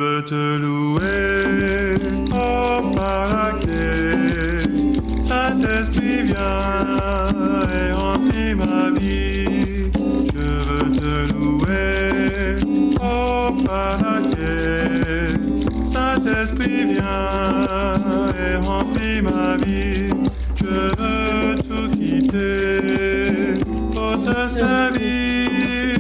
veux te louer, oh Paraquet. Saint-Esprit, viens et remplis ma vie. Je veux te louer, oh Paraquet. Saint-Esprit, viens et remplis ma vie. Je veux tout quitter pour te servir.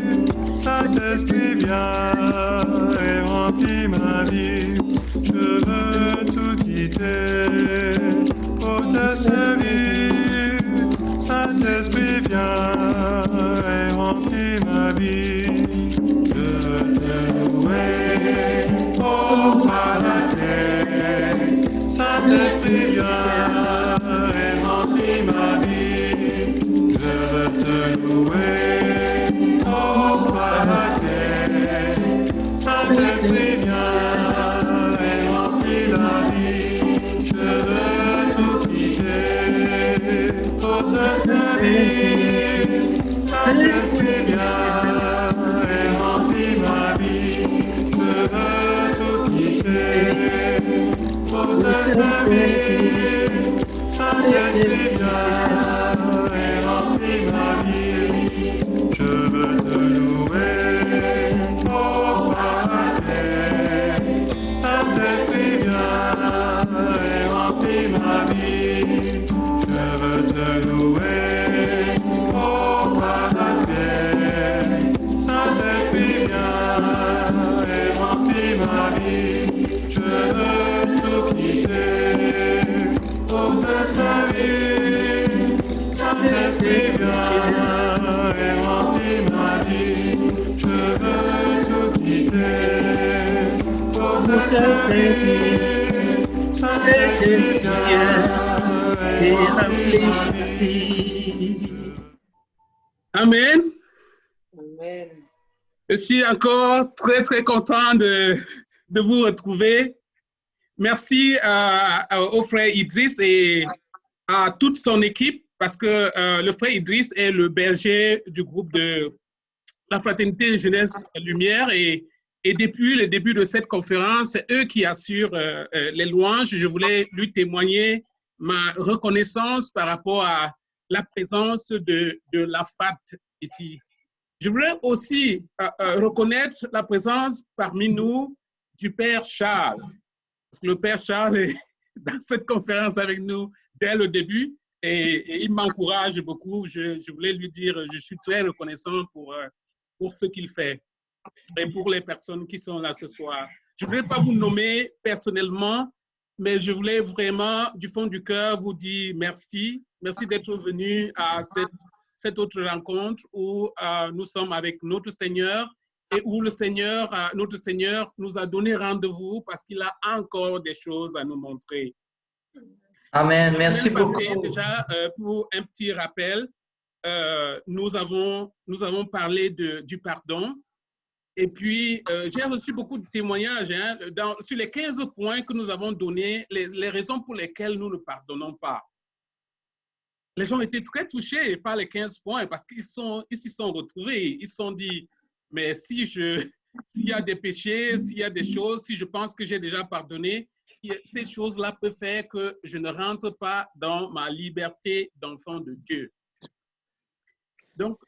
Saint-Esprit, viens et remplis ma vie. Je veux tout quitter pour te servir. Saint-Esprit, viens et remplis ma vie. Je veux te louer, oh Paraquet. Saint-Esprit, viens et remplis ma vie. Je veux te louer, oh Paraquet. Saint-Esprit, viens et remplis la vie. Je veux tout quitter pour te servir. Saint-Esprit, viens et remplis ma vie. Je veux tout quitter pour te servir. Saint-Esprit, viens et remplis ma vie. Je veux te louer, oh Paraquet. Saint-Esprit, viens et remplis ma vie. Je veux te louer, oh Paraquet. Saint-Esprit, viens et remplis ma vie. Je veux tout quitter pour te servir. Saint-Esprit, viens et remplis ma vie. Je veux tout quitter pour te servir. Saint-Esprit, viens et remplis ma vie. Amen. Amen. Je suis encore très, très content de vous retrouver. Merci au frère Idriss et à toute son équipe parce que le frère Idriss est le berger du groupe de la Fraternité Jeunesse Lumière et depuis le début de cette conférence, c'est eux qui assurent les louanges. Je voulais lui témoigner ma reconnaissance par rapport à la présence de la FAT ici. Je voulais aussi reconnaître la présence parmi nous du Père Charles. Parce que le Père Charles est dans cette conférence avec nous dès le début et il m'encourage beaucoup. Je voulais lui dire, je suis très reconnaissant pour ce qu'il fait et pour les personnes qui sont là ce soir. Je ne voulais pas vous nommer personnellement, mais je voulais vraiment, du fond du cœur, vous dire merci. Merci d'être venu à cette autre rencontre où nous sommes avec notre Seigneur et où le Seigneur, notre Seigneur nous a donné rendez-vous parce qu'il a encore des choses à nous montrer. Amen. Merci beaucoup. Déjà, pour un petit rappel, nous avons parlé du pardon. Et puis, j'ai reçu beaucoup de témoignages hein, sur les 15 points que nous avons donnés, les raisons pour lesquelles nous ne pardonnons pas. Les gens étaient très touchés par les 15 points parce qu'ils s'y sont retrouvés. Ils se sont dit, mais s'il y a des péchés, s'il y a des choses, si je pense que j'ai déjà pardonné, ces choses-là peuvent faire que je ne rentre pas dans ma liberté d'enfant de Dieu. Donc,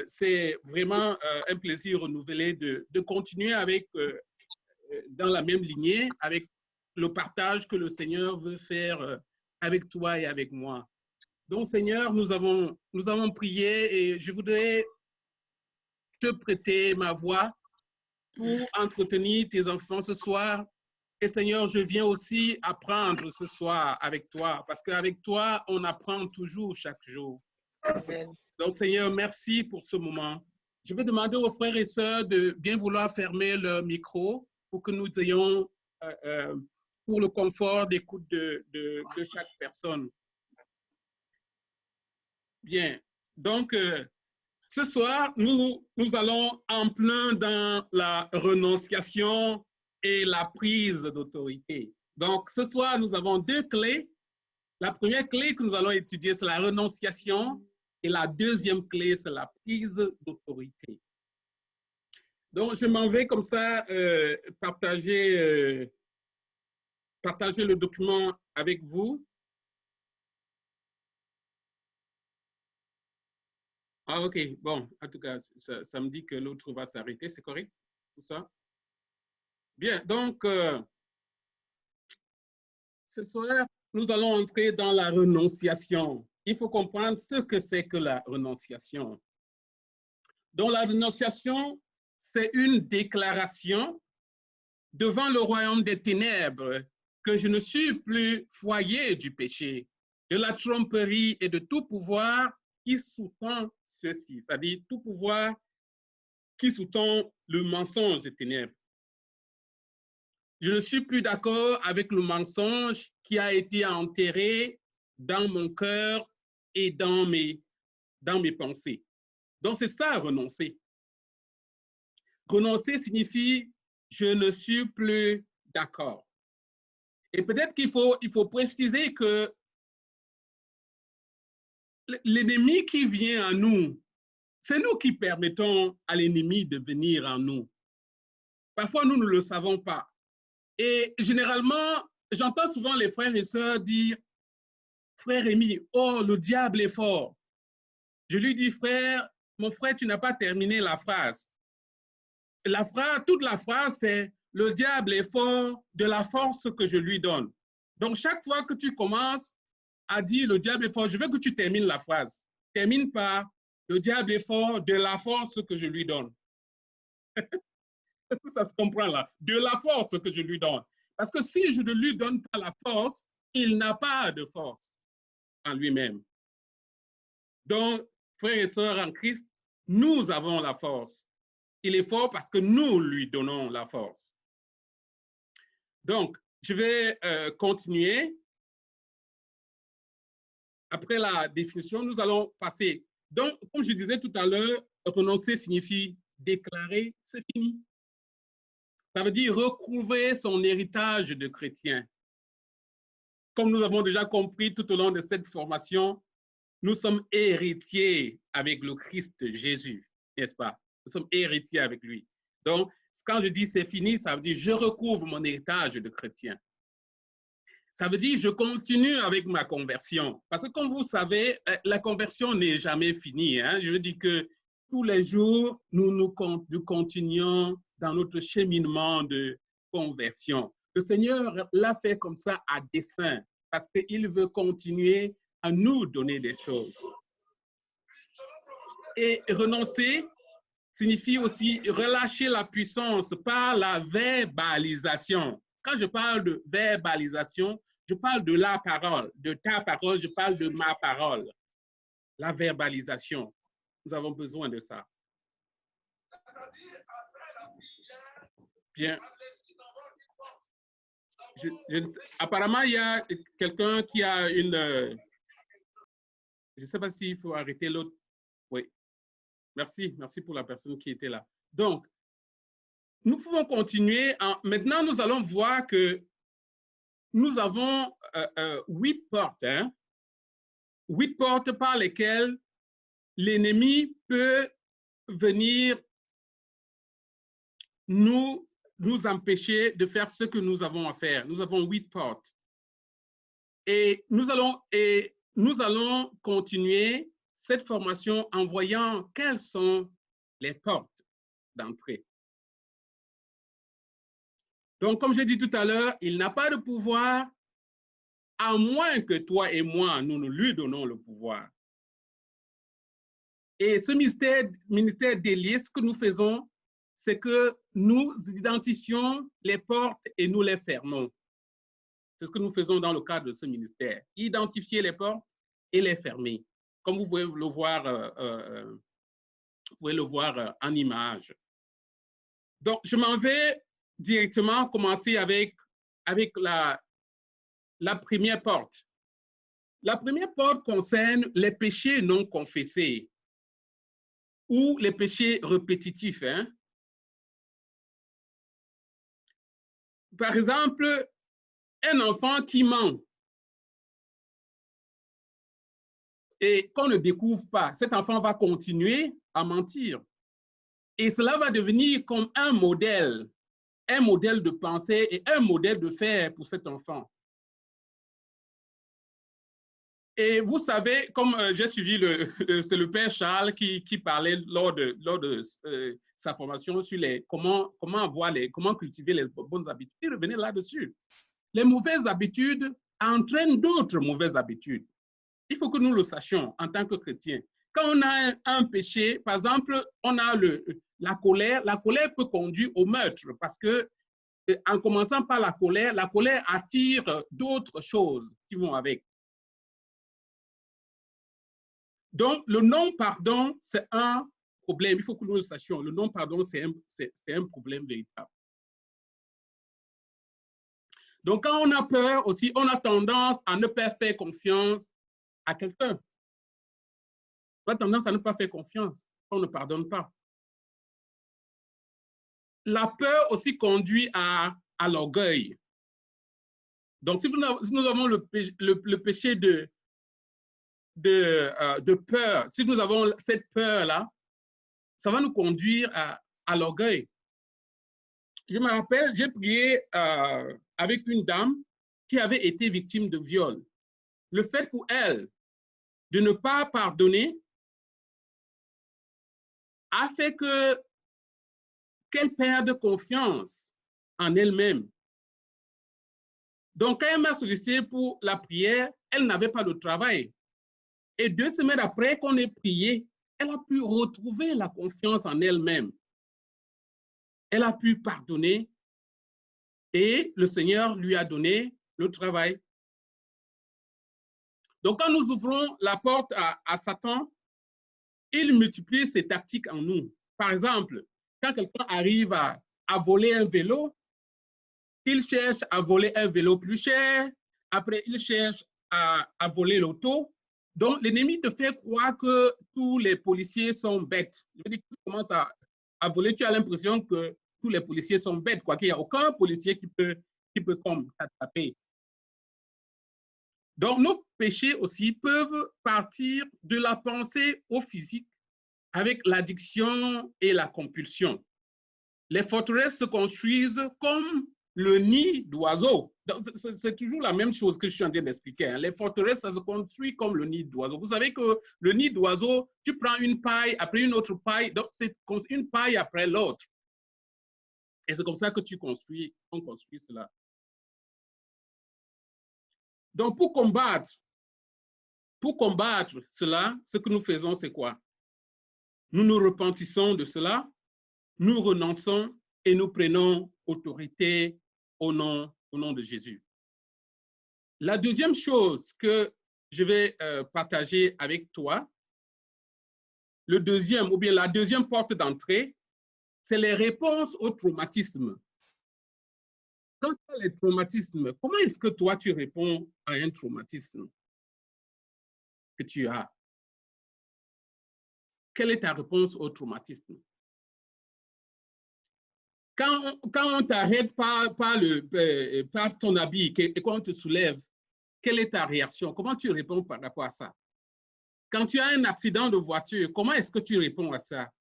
c'est vraiment un plaisir renouvelé de continuer avec, dans la même lignée, avec le partage que le Seigneur veut faire avec toi et avec moi. Donc, Seigneur, nous avons prié et je voudrais te prêter ma voix pour entretenir tes enfants ce soir. Et Seigneur, je viens aussi apprendre ce soir avec toi, parce qu'avec toi, on apprend toujours chaque jour. Amen. Donc, Seigneur, merci pour ce moment. Je vais demander aux frères et sœurs de bien vouloir fermer leur micro pour que nous ayons, pour le confort d'écoute de chaque personne. Bien. Donc, ce soir, nous allons en plein dans la renonciation et la prise d'autorité. Donc, ce soir, nous avons deux clés. La première clé que nous allons étudier, c'est la renonciation. Et la deuxième clé, c'est la prise d'autorité. Donc, je m'en vais comme ça partager le document avec vous. Ah, OK. Bon, en tout cas, ça me dit que l'autre va s'arrêter. C'est correct? Tout ça? Bien. Donc, ce soir, nous allons entrer dans la renonciation. Il faut comprendre ce que c'est que la renonciation. Donc, la renonciation, c'est une déclaration devant le royaume des ténèbres que je ne suis plus foyer du péché, de la tromperie et de tout pouvoir qui sous-tend ceci, c'est-à-dire tout pouvoir qui sous-tend le mensonge des ténèbres. Je ne suis plus d'accord avec le mensonge qui a été enterré dans mon cœur et dans mes pensées. Donc, c'est ça, renoncer. Renoncer signifie je ne suis plus d'accord. Et peut-être qu'il faut préciser que l'ennemi qui vient à nous, c'est nous qui permettons à l'ennemi de venir à nous. Parfois, nous ne le savons pas. Et généralement, j'entends souvent les frères et sœurs dire, frère Rémi, oh, le diable est fort. Je lui dis, frère, mon frère, tu n'as pas terminé la phrase. Toute la phrase, c'est le diable est fort de la force que je lui donne. Donc, chaque fois que tu commences à dire le diable est fort, je veux que tu termines la phrase. Termine par le diable est fort de la force que je lui donne. Ça se comprend là. De la force que je lui donne. Parce que si je ne lui donne pas la force, il n'a pas de force en lui-même. Donc, frères et sœurs en Christ, nous avons la force. Il est fort parce que nous lui donnons la force. Donc, je vais continuer. Après la définition, nous allons passer. Donc, comme je disais tout à l'heure, renoncer signifie déclarer, c'est fini. Ça veut dire recouvrer son héritage de chrétien. Comme nous avons déjà compris tout au long de cette formation, nous sommes héritiers avec le Christ Jésus, n'est-ce pas? Nous sommes héritiers avec lui. Donc, quand je dis c'est fini, ça veut dire je recouvre mon héritage de chrétien. Ça veut dire je continue avec ma conversion. Parce que comme vous savez, la conversion n'est jamais finie. Hein? Je veux dire que tous les jours, nous continuons dans notre cheminement de conversion. Le Seigneur l'a fait comme ça à dessein, parce qu'il veut continuer à nous donner des choses. Et renoncer signifie aussi relâcher la puissance par la verbalisation. Quand je parle de verbalisation, je parle de la parole, de ta parole, je parle de ma parole. La verbalisation, nous avons besoin de ça. Bien. Apparemment, il y a quelqu'un qui a une... je ne sais pas s'il faut arrêter l'autre. Oui. Merci pour la personne qui était là. Donc, nous pouvons continuer. Maintenant, nous allons voir que nous avons 8 portes. Hein? 8 portes par lesquelles l'ennemi peut venir nous empêcher de faire ce que nous avons à faire. Nous avons 8 portes. Et nous allons continuer cette formation en voyant quelles sont les portes d'entrée. Donc, comme j'ai dit tout à l'heure, il n'a pas de pouvoir à moins que toi et moi, nous lui donnons le pouvoir. Et ce ministère d'Élie, ce que nous faisons, c'est que nous identifions les portes et nous les fermons. C'est ce que nous faisons dans le cadre de ce ministère. Identifier les portes et les fermer. Comme vous pouvez le voir, en image. Donc, je m'en vais directement commencer avec la première porte. La première porte concerne les péchés non confessés ou les péchés répétitifs. Hein? Par exemple, un enfant qui ment et qu'on ne découvre pas, cet enfant va continuer à mentir. Et cela va devenir comme un modèle de pensée et un modèle de faire pour cet enfant. Et vous savez, comme j'ai suivi c'est le père Charles qui parlait lors de sa formation sur comment cultiver les bonnes habitudes. Il revenait là-dessus. Les mauvaises habitudes entraînent d'autres mauvaises habitudes. Il faut que nous le sachions en tant que chrétiens. Quand on a un péché, par exemple, on a la colère peut conduire au meurtre parce que en commençant par la colère attire d'autres choses qui vont avec. Donc, le non-pardon, c'est un problème. Il faut que nous le sachions. Le non-pardon, c'est un problème véritable. Donc, quand on a peur aussi, on a tendance à ne pas faire confiance à quelqu'un. On a tendance à ne pas faire confiance. On ne pardonne pas. La peur aussi conduit à l'orgueil. Donc, si nous avons le péché de peur, si nous avons cette peur-là, ça va nous conduire à l'orgueil. Je me rappelle, j'ai prié avec une dame qui avait été victime de viol. Le fait pour elle de ne pas pardonner a fait qu'elle perde confiance en elle-même. Donc, quand elle m'a sollicité pour la prière, elle n'avait pas de travail. Et 2 semaines après qu'on ait prié, elle a pu retrouver la confiance en elle-même. Elle a pu pardonner et le Seigneur lui a donné le travail. Donc, quand nous ouvrons la porte à Satan, il multiplie ses tactiques en nous. Par exemple, quand quelqu'un arrive à voler un vélo, il cherche à voler un vélo plus cher. Après, il cherche à voler l'auto. Donc, l'ennemi te fait croire que tous les policiers sont bêtes. Je veux dire, tu commences à voler, tu as l'impression que tous les policiers sont bêtes, quoi, qu'il n'y a aucun policier qui peut comme t'attraper. Donc, nos péchés aussi peuvent partir de la pensée au physique avec l'addiction et la compulsion. Les forteresses se construisent comme le nid d'oiseaux. C'est toujours la même chose que je suis en train d'expliquer. Hein. Les forteresses, ça se construit comme le nid d'oiseaux. Vous savez que le nid d'oiseau, tu prends une paille, après une autre paille, donc c'est une paille après l'autre. Et c'est comme ça que on construit cela. Donc, pour combattre cela, ce que nous faisons, c'est quoi? Nous nous repentissons de cela, nous renonçons et nous prenons autorité au nom de Jésus. La deuxième chose que je vais partager avec toi, la deuxième porte d'entrée, c'est les réponses au traumatisme. Quand tu as les traumatismes, comment est-ce que toi, tu réponds à un traumatisme que tu as? Quelle est ta réponse au traumatisme? Quand on t'arrête par ton habit et qu'on te soulève, quelle est ta réaction? Comment tu réponds par rapport à ça? Quand tu as un accident de voiture, comment est-ce que tu réponds à ça?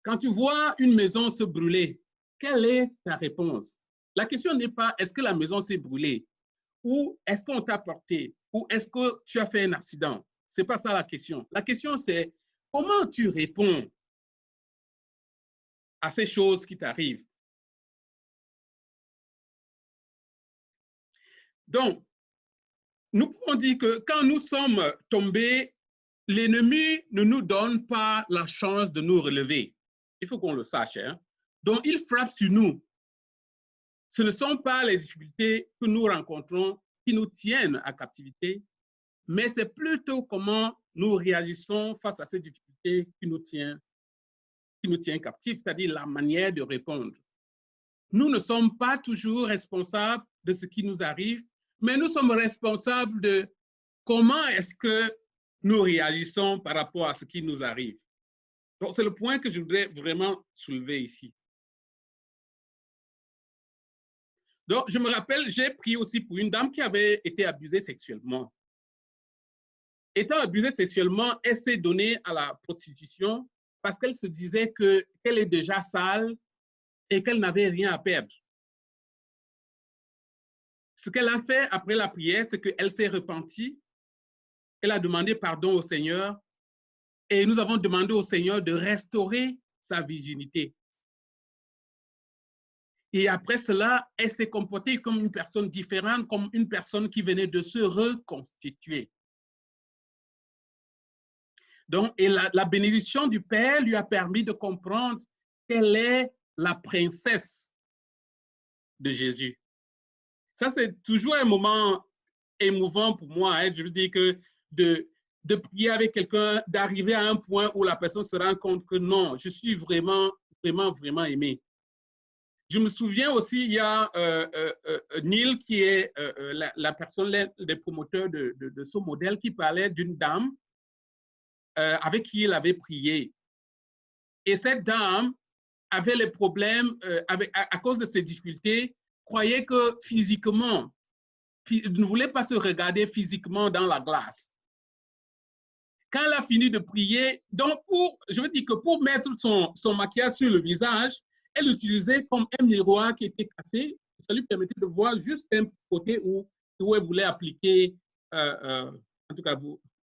Quand tu vois une maison se brûler, quelle est ta réponse? La question n'est pas est-ce que la maison s'est brûlée ou est-ce qu'on t'a porté ou est-ce que tu as fait un accident? Ce n'est pas ça la question. La question c'est comment tu réponds à ces choses qui t'arrivent. Donc, nous pouvons dire que quand nous sommes tombés, l'ennemi ne nous donne pas la chance de nous relever. Il faut qu'on le sache. Hein? Donc, il frappe sur nous. Ce ne sont pas les difficultés que nous rencontrons qui nous tiennent à captivité, mais c'est plutôt comment nous réagissons face à ces difficultés qui nous tient captifs, c'est-à-dire la manière de répondre. Nous ne sommes pas toujours responsables de ce qui nous arrive, mais nous sommes responsables de comment est-ce que nous réagissons par rapport à ce qui nous arrive. Donc, c'est le point que je voudrais vraiment soulever ici. Donc, je me rappelle, j'ai prié aussi pour une dame qui avait été abusée sexuellement. Étant abusée sexuellement, elle s'est donnée à la prostitution parce qu'elle se disait qu'elle est déjà sale et qu'elle n'avait rien à perdre. Ce qu'elle a fait après la prière, c'est qu'elle s'est repentie, elle a demandé pardon au Seigneur et nous avons demandé au Seigneur de restaurer sa virginité. Et après cela, elle s'est comportée comme une personne différente, comme une personne qui venait de se reconstituer. Donc, et la bénédiction du Père lui a permis de comprendre qu'elle est la princesse de Jésus. Ça, c'est toujours un moment émouvant pour moi. Hein. Je veux dire que de prier avec quelqu'un, d'arriver à un point où la personne se rend compte que non, je suis vraiment, vraiment, vraiment aimé. Je me souviens aussi, il y a Neil, qui est la personne, les promoteurs de ce modèle, qui parlait d'une dame avec qui il avait prié. Et cette dame avait les problèmes, à cause de ses difficultés, croyait que physiquement, ne voulait pas se regarder physiquement dans la glace. Quand elle a fini de prier, donc je veux dire que pour mettre son maquillage sur le visage, elle l'utilisait comme un miroir qui était cassé. Ça lui permettait de voir juste un côté où elle voulait appliquer, en tout cas,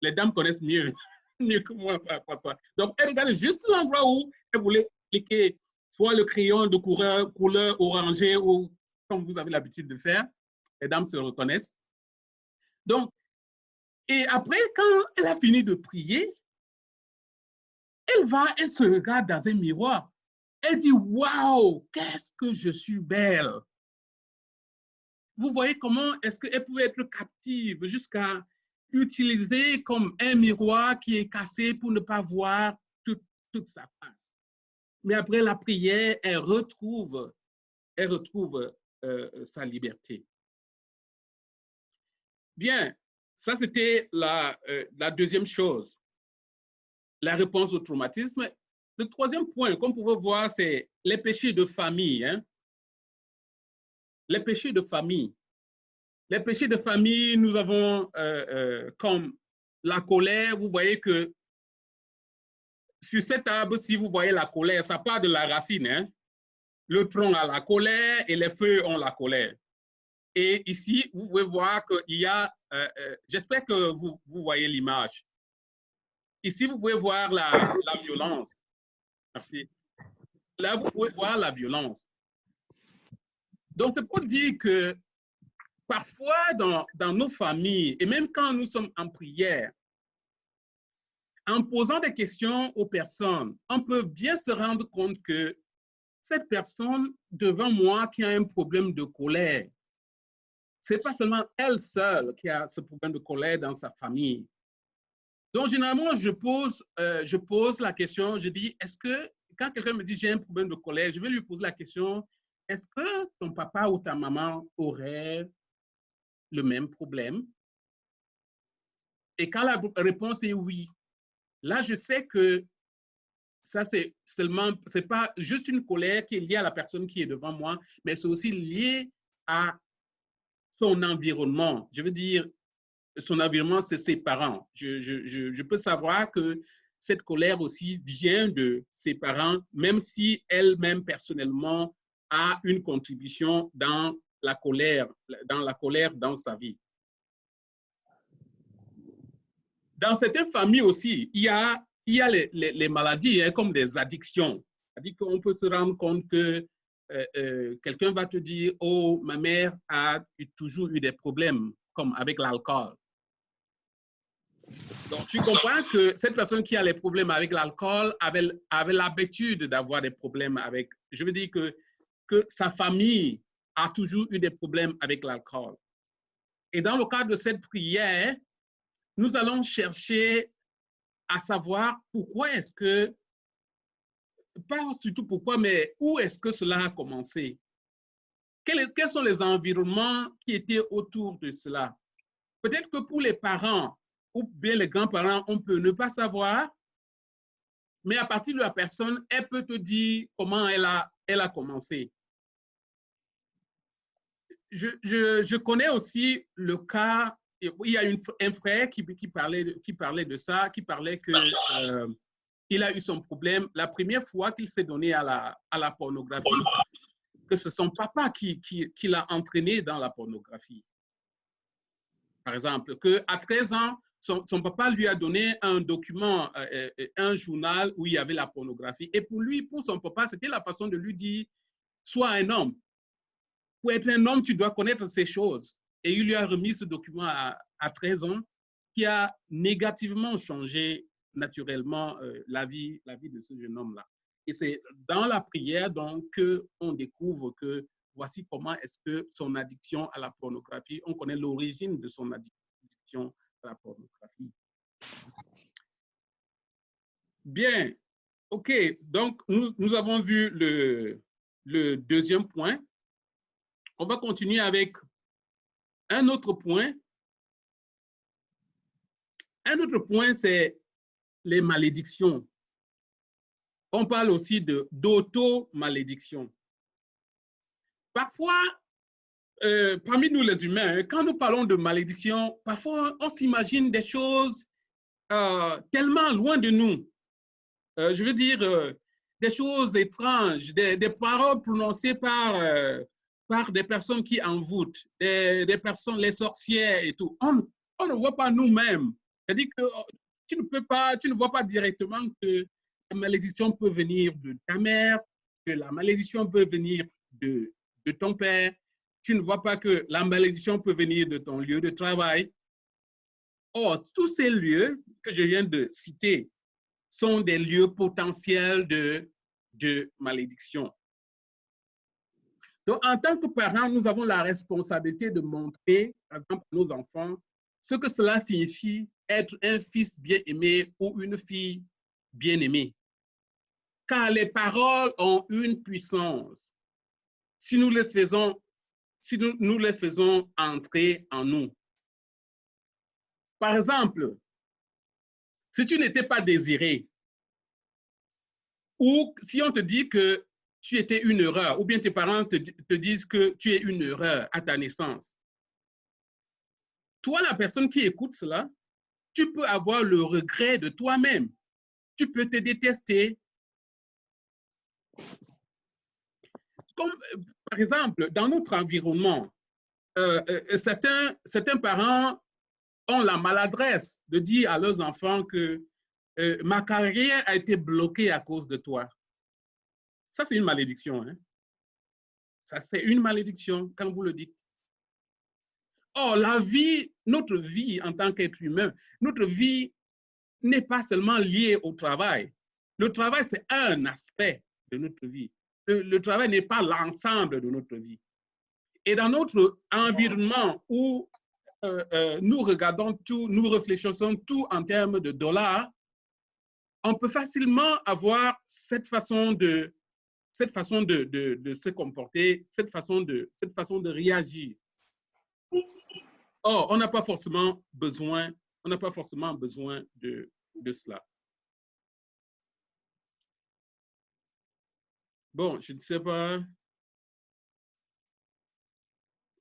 les dames connaissent mieux que moi par rapport à ça. Donc, elle regardait juste l'endroit où elle voulait appliquer soit le crayon de couleur orangée ou comme vous avez l'habitude de faire. Les dames se reconnaissent. Donc, et après, quand elle a fini de prier, elle se regarde dans un miroir. Elle dit, waouh, qu'est-ce que je suis belle. Vous voyez comment est-ce qu'elle pouvait être captive jusqu'à utiliser comme un miroir qui est cassé pour ne pas voir toute sa face. Mais après la prière, elle retrouve sa liberté. Bien, ça c'était la deuxième chose, la réponse au traumatisme. Le troisième point, comme vous pouvez voir, c'est les péchés de famille. Hein? Les péchés de famille. Les péchés de famille, nous avons comme la colère. Vous voyez que sur cet arbre, si vous voyez la colère, ça part de la racine. Hein? Le tronc a la colère et les feuilles ont la colère. Et ici, vous pouvez voir qu'il y a, j'espère que vous voyez l'image. Ici, vous pouvez voir la violence. Merci. Là, vous pouvez voir la violence. Donc, c'est pour dire que parfois, dans nos familles, et même quand nous sommes en prière, en posant des questions aux personnes, on peut bien se rendre compte que cette personne devant moi qui a un problème de colère, ce n'est pas seulement elle seule qui a ce problème de colère dans sa famille. Donc, généralement, je pose la question, je dis, est-ce que, quand quelqu'un me dit j'ai un problème de colère, je vais lui poser la question, est-ce que ton papa ou ta maman aurait le même problème? Et quand la réponse est oui, là, je sais que ça, c'est pas juste une colère qui est liée à la personne qui est devant moi, mais c'est aussi lié à son environnement. Je veux dire, son environnement, c'est ses parents. Je peux savoir que cette colère aussi vient de ses parents, même si elle-même personnellement a une contribution dans la colère dans sa vie. Dans certaines familles aussi, il y a les maladies hein, comme des addictions. C'est-à-dire qu'on peut se rendre compte que quelqu'un va te dire « Oh, ma mère a toujours eu des problèmes comme avec l'alcool. » Donc, tu comprends que cette personne qui a les problèmes avec l'alcool avait l'habitude d'avoir des problèmes avec… Je veux dire que sa famille a toujours eu des problèmes avec l'alcool. Et dans le cadre de cette prière, nous allons chercher à savoir pourquoi est-ce que, pas surtout pourquoi, mais où est-ce que cela a commencé? Quels sont les environnements qui étaient autour de cela? Peut-être que pour les parents ou bien les grands-parents, on peut ne pas savoir, mais à partir de la personne, elle peut te dire comment elle a commencé. Je connais aussi le cas, il y a un frère qui parlait de ça, qui parlait que il a eu son problème la première fois qu'il s'est donné à la pornographie, que c'est son papa qui l'a entraîné dans la pornographie. Par exemple, qu'à 13 ans, son papa lui a donné un document, un journal où il y avait la pornographie. Et pour lui, pour son papa, c'était la façon de lui dire, sois un homme. Pour être un homme, tu dois connaître ces choses. Et il lui a remis ce document à 13 ans qui a négativement changé naturellement la vie de ce jeune homme-là. Et c'est dans la prière donc qu'on découvre que voici comment est-ce que son addiction à la pornographie, on connaît l'origine de son addiction à la pornographie. Bien, OK. Donc, nous avons vu le deuxième point. On va continuer avec un autre point. Un autre point, c'est les malédictions. On parle aussi d'auto-malédiction. Parfois, parmi nous les humains, quand nous parlons de malédiction, parfois on s'imagine des choses tellement loin de nous. Je veux dire, des choses étranges, des paroles prononcées par des personnes qui envoûtent, des personnes, les sorcières et tout. On ne voit pas nous-mêmes. C'est-à-dire que tu ne vois pas directement que la malédiction peut venir de ta mère, que la malédiction peut venir de ton père. Tu ne vois pas que la malédiction peut venir de ton lieu de travail. Or, tous ces lieux que je viens de citer sont des lieux potentiels de malédiction. Donc, en tant que parents, nous avons la responsabilité de montrer, par exemple, à nos enfants, ce que cela signifie être un fils bien-aimé ou une fille bien-aimée. Car les paroles ont une puissance si nous les faisons entrer en nous. Par exemple, si tu n'étais pas désiré, ou si on te dit que tu étais une erreur, ou bien tes parents te disent que tu es une erreur à ta naissance, toi, la personne qui écoute cela, tu peux avoir le regret de toi-même. Tu peux te détester. Comme, par exemple, dans notre environnement, certains parents ont la maladresse de dire à leurs enfants que ma carrière a été bloquée à cause de toi. Ça, c'est une malédiction. Hein? Ça, c'est une malédiction quand vous le dites. Or, notre vie en tant qu'être humain, notre vie n'est pas seulement liée au travail. Le travail, c'est un aspect de notre vie. Le travail n'est pas l'ensemble de notre vie. Et dans notre environnement où nous regardons tout, nous réfléchissons tout en termes de dollars, on peut facilement avoir cette façon de se comporter, cette façon de réagir. Or, on n'a pas forcément besoin de cela. Bon, je ne sais pas.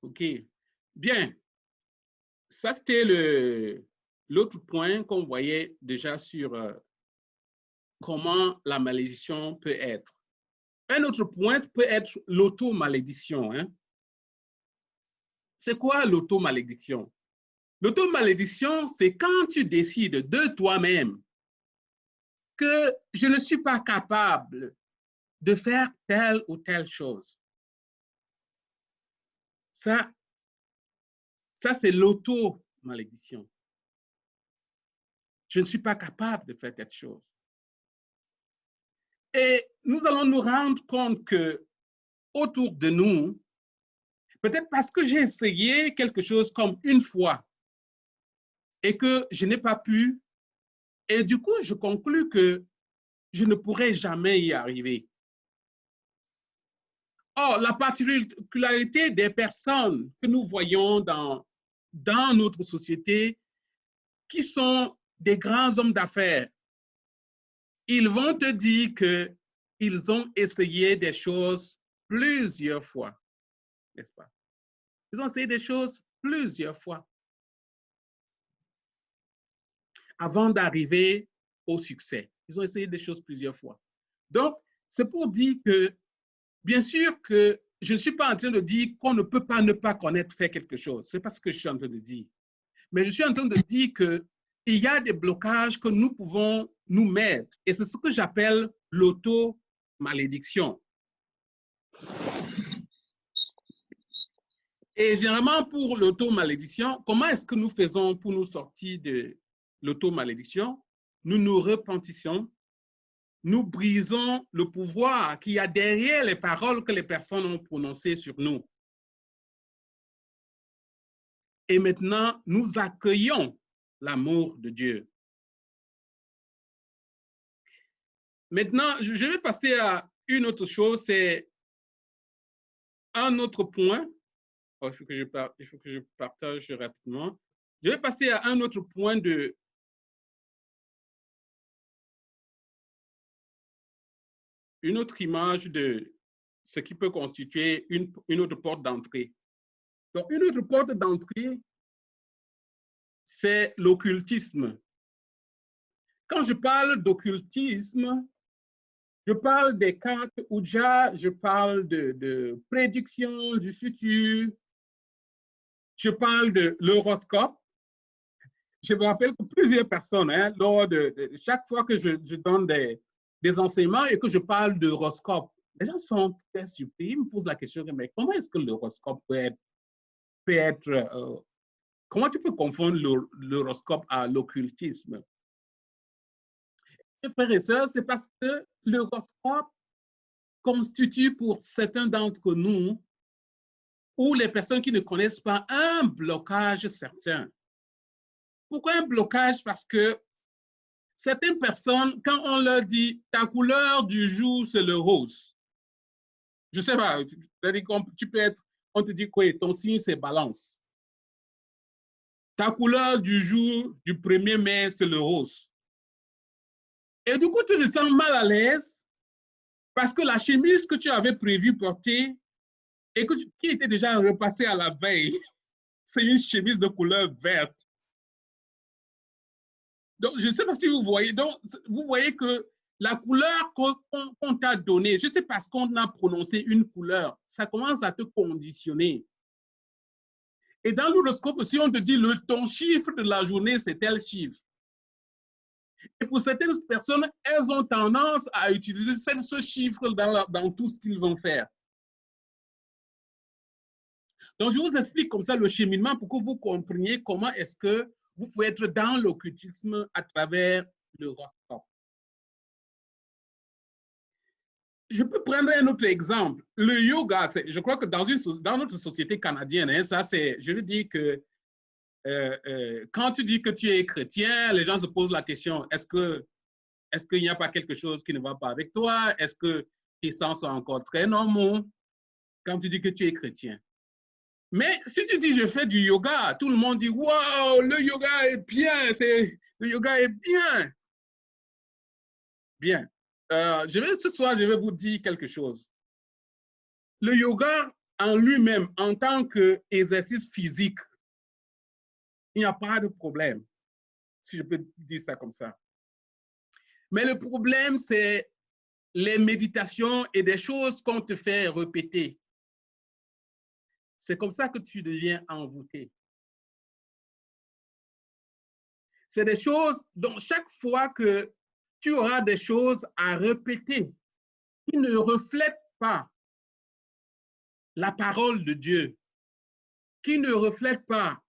OK. Bien. Ça, c'était l'autre point qu'on voyait déjà sur comment la malédiction peut être. Un autre point peut être l'auto-malédiction. Hein? C'est quoi l'auto-malédiction? L'auto-malédiction, c'est quand tu décides de toi-même que je ne suis pas capable de faire telle ou telle chose. Ça c'est l'auto-malédiction. Je ne suis pas capable de faire telle chose. Et nous allons nous rendre compte que autour de nous, peut-être parce que j'ai essayé quelque chose comme une fois et que je n'ai pas pu, et du coup, je conclus que je ne pourrai jamais y arriver. Or, la particularité des personnes que nous voyons dans notre société, qui sont des grands hommes d'affaires, ils vont te dire qu'ils ont essayé des choses plusieurs fois, n'est-ce pas? Ils ont essayé des choses plusieurs fois avant d'arriver au succès. Ils ont essayé des choses plusieurs fois. Donc, c'est pour dire que, bien sûr que je ne suis pas en train de dire qu'on ne peut pas ne pas connaître faire quelque chose. Ce n'est pas ce que je suis en train de dire. Mais je suis en train de dire qu'il y a des blocages que nous pouvons nous mettre. Et c'est ce que j'appelle l'auto-malédiction. Et généralement, pour l'auto-malédiction, comment est-ce que nous faisons pour nous sortir de l'auto-malédiction? Nous nous repentissons, nous brisons le pouvoir qu'il y a derrière les paroles que les personnes ont prononcées sur nous. Et maintenant, nous accueillons l'amour de Dieu. Maintenant, je vais passer à une autre chose, c'est un autre point. Oh, il faut que je partage rapidement. Je vais passer à un autre point de une autre image de ce qui peut constituer une autre porte d'entrée. Donc, une autre porte d'entrée, c'est l'occultisme. Quand je parle d'occultisme, je parle des cartes Ouija, je parle de prédiction du futur, je parle de l'horoscope. Je me rappelle que plusieurs personnes, lors de chaque fois que je donne des enseignements et que je parle d'horoscope, les gens sont très surpris. Ils me posent la question, mais comment est-ce que l'horoscope peut être comment tu peux confondre l'horoscope à l'occultisme? Mes frères et sœurs, c'est parce que l'horoscope constitue pour certains d'entre nous ou les personnes qui ne connaissent pas un blocage certain. Pourquoi un blocage? Parce que certaines personnes, quand on leur dit ta couleur du jour, c'est le rose. Je ne sais pas, tu peux être, on te dit quoi, ton signe, c'est balance. Ta couleur du jour du 1er mai, c'est le rose. Et du coup, tu te sens mal à l'aise parce que la chemise que tu avais prévu porter et qui était déjà repassée à la veille, c'est une chemise de couleur verte. Donc, je ne sais pas si vous voyez. Donc, vous voyez que la couleur qu'on t'a donnée, juste parce qu'on a prononcé une couleur, ça commence à te conditionner. Et dans l'horoscope, si on te dit ton chiffre de la journée, c'est tel chiffre. Et pour certaines personnes, elles ont tendance à utiliser ce chiffre dans tout ce qu'ils vont faire. Donc, je vous explique comme ça le cheminement pour que vous compreniez comment est-ce que vous pouvez être dans l'occultisme à travers l'horoscope. Je peux prendre un autre exemple. Le yoga, je crois que dans notre société canadienne, ça c'est, je veux dire que quand tu dis que tu es chrétien, les gens se posent la question, est-ce qu'il n'y a pas quelque chose qui ne va pas avec toi? Est-ce que tes sens sont encore très normaux quand tu dis que tu es chrétien? Mais si tu dis je fais du yoga, tout le monde dit waouh, le yoga est bien, le yoga est bien. Bien. Ce soir, je vais vous dire quelque chose. Le yoga en lui-même, en tant qu'exercice physique, il n'y a pas de problème, si je peux dire ça comme ça. Mais le problème, c'est les méditations et des choses qu'on te fait répéter. C'est comme ça que tu deviens envoûté. C'est des choses dont chaque fois que tu auras des choses à répéter qui ne reflètent pas la parole de Dieu, qui ne reflètent pas,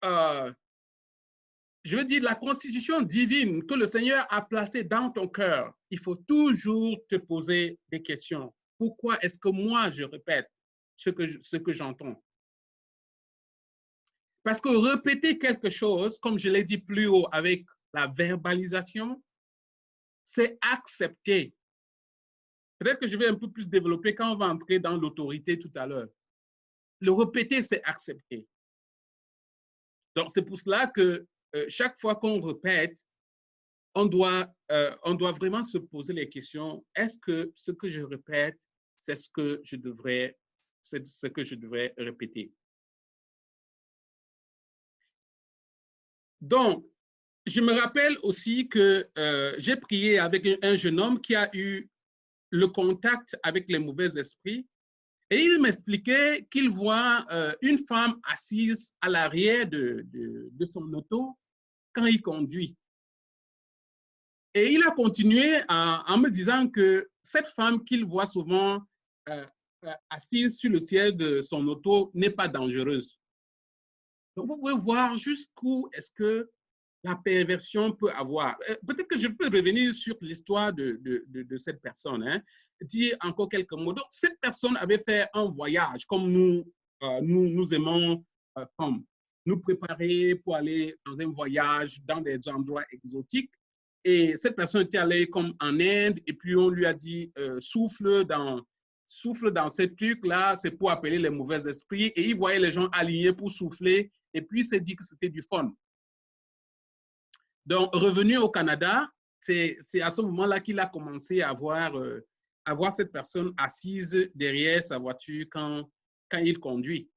je veux dire, la constitution divine que le Seigneur a placée dans ton cœur. Il faut toujours te poser des questions. Pourquoi est-ce que moi, je répète ce que j'entends? Parce que répéter quelque chose, comme je l'ai dit plus haut avec la verbalisation, c'est accepter. Peut-être que je vais un peu plus développer quand on va entrer dans l'autorité tout à l'heure. Le répéter, c'est accepter. Donc, c'est pour cela que chaque fois qu'on répète, on doit vraiment se poser les questions. Est-ce que ce que je répète, c'est ce que je devrais répéter? Donc, je me rappelle aussi que j'ai prié avec un jeune homme qui a eu le contact avec les mauvais esprits et il m'expliquait qu'il voit une femme assise à l'arrière de son auto quand il conduit. Et il a continué en me disant que cette femme qu'il voit souvent assise sur le siège de son auto n'est pas dangereuse. Donc, vous pouvez voir jusqu'où est-ce que la perversion peut avoir. Peut-être que je peux revenir sur l'histoire de cette personne, hein, dire encore quelques mots. Donc, cette personne avait fait un voyage, comme nous aimons comme nous préparer pour aller dans un voyage dans des endroits exotiques. Et cette personne était allée comme en Inde, et puis on lui a dit souffle dans ces trucs-là, c'est pour appeler les mauvais esprits. Et il voyait les gens alignés pour souffler, et puis il s'est dit que c'était du fun. Donc, revenu au Canada, c'est à ce moment-là qu'il a commencé à voir cette personne assise derrière sa voiture quand il conduit.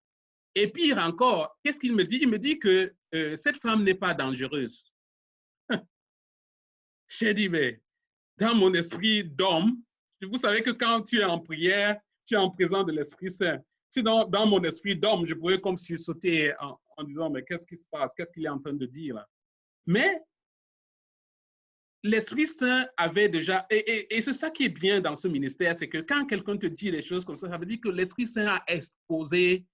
Et pire encore, qu'est-ce qu'il me dit? Il me dit que cette femme n'est pas dangereuse. J'ai dit, mais dans mon esprit d'homme, vous savez que quand tu es en prière, tu es en présence de l'Esprit Saint. Sinon, dans mon esprit d'homme, je pourrais comme sursauter en disant, mais qu'est-ce qui se passe? Qu'est-ce qu'il est en train de dire là? Mais l'Esprit Saint avait déjà, et c'est ça qui est bien dans ce ministère, c'est que quand quelqu'un te dit des choses comme ça veut dire que l'Esprit Saint a exposé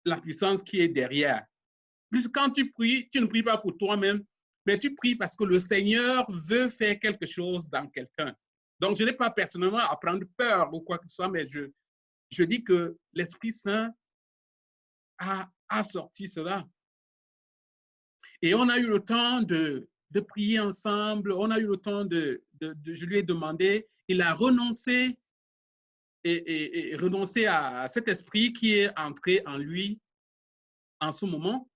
la puissance qui est derrière. Puisque quand tu pries, tu ne pries pas pour toi-même, mais tu pries parce que le Seigneur veut faire quelque chose dans quelqu'un. Donc, je n'ai pas personnellement à prendre peur ou quoi que ce soit, mais je dis que l'Esprit Saint a sorti cela. Et on a eu le temps de prier ensemble, on a eu le temps je lui ai demandé, il a renoncé et renoncé à cet esprit qui est entré en lui en ce moment.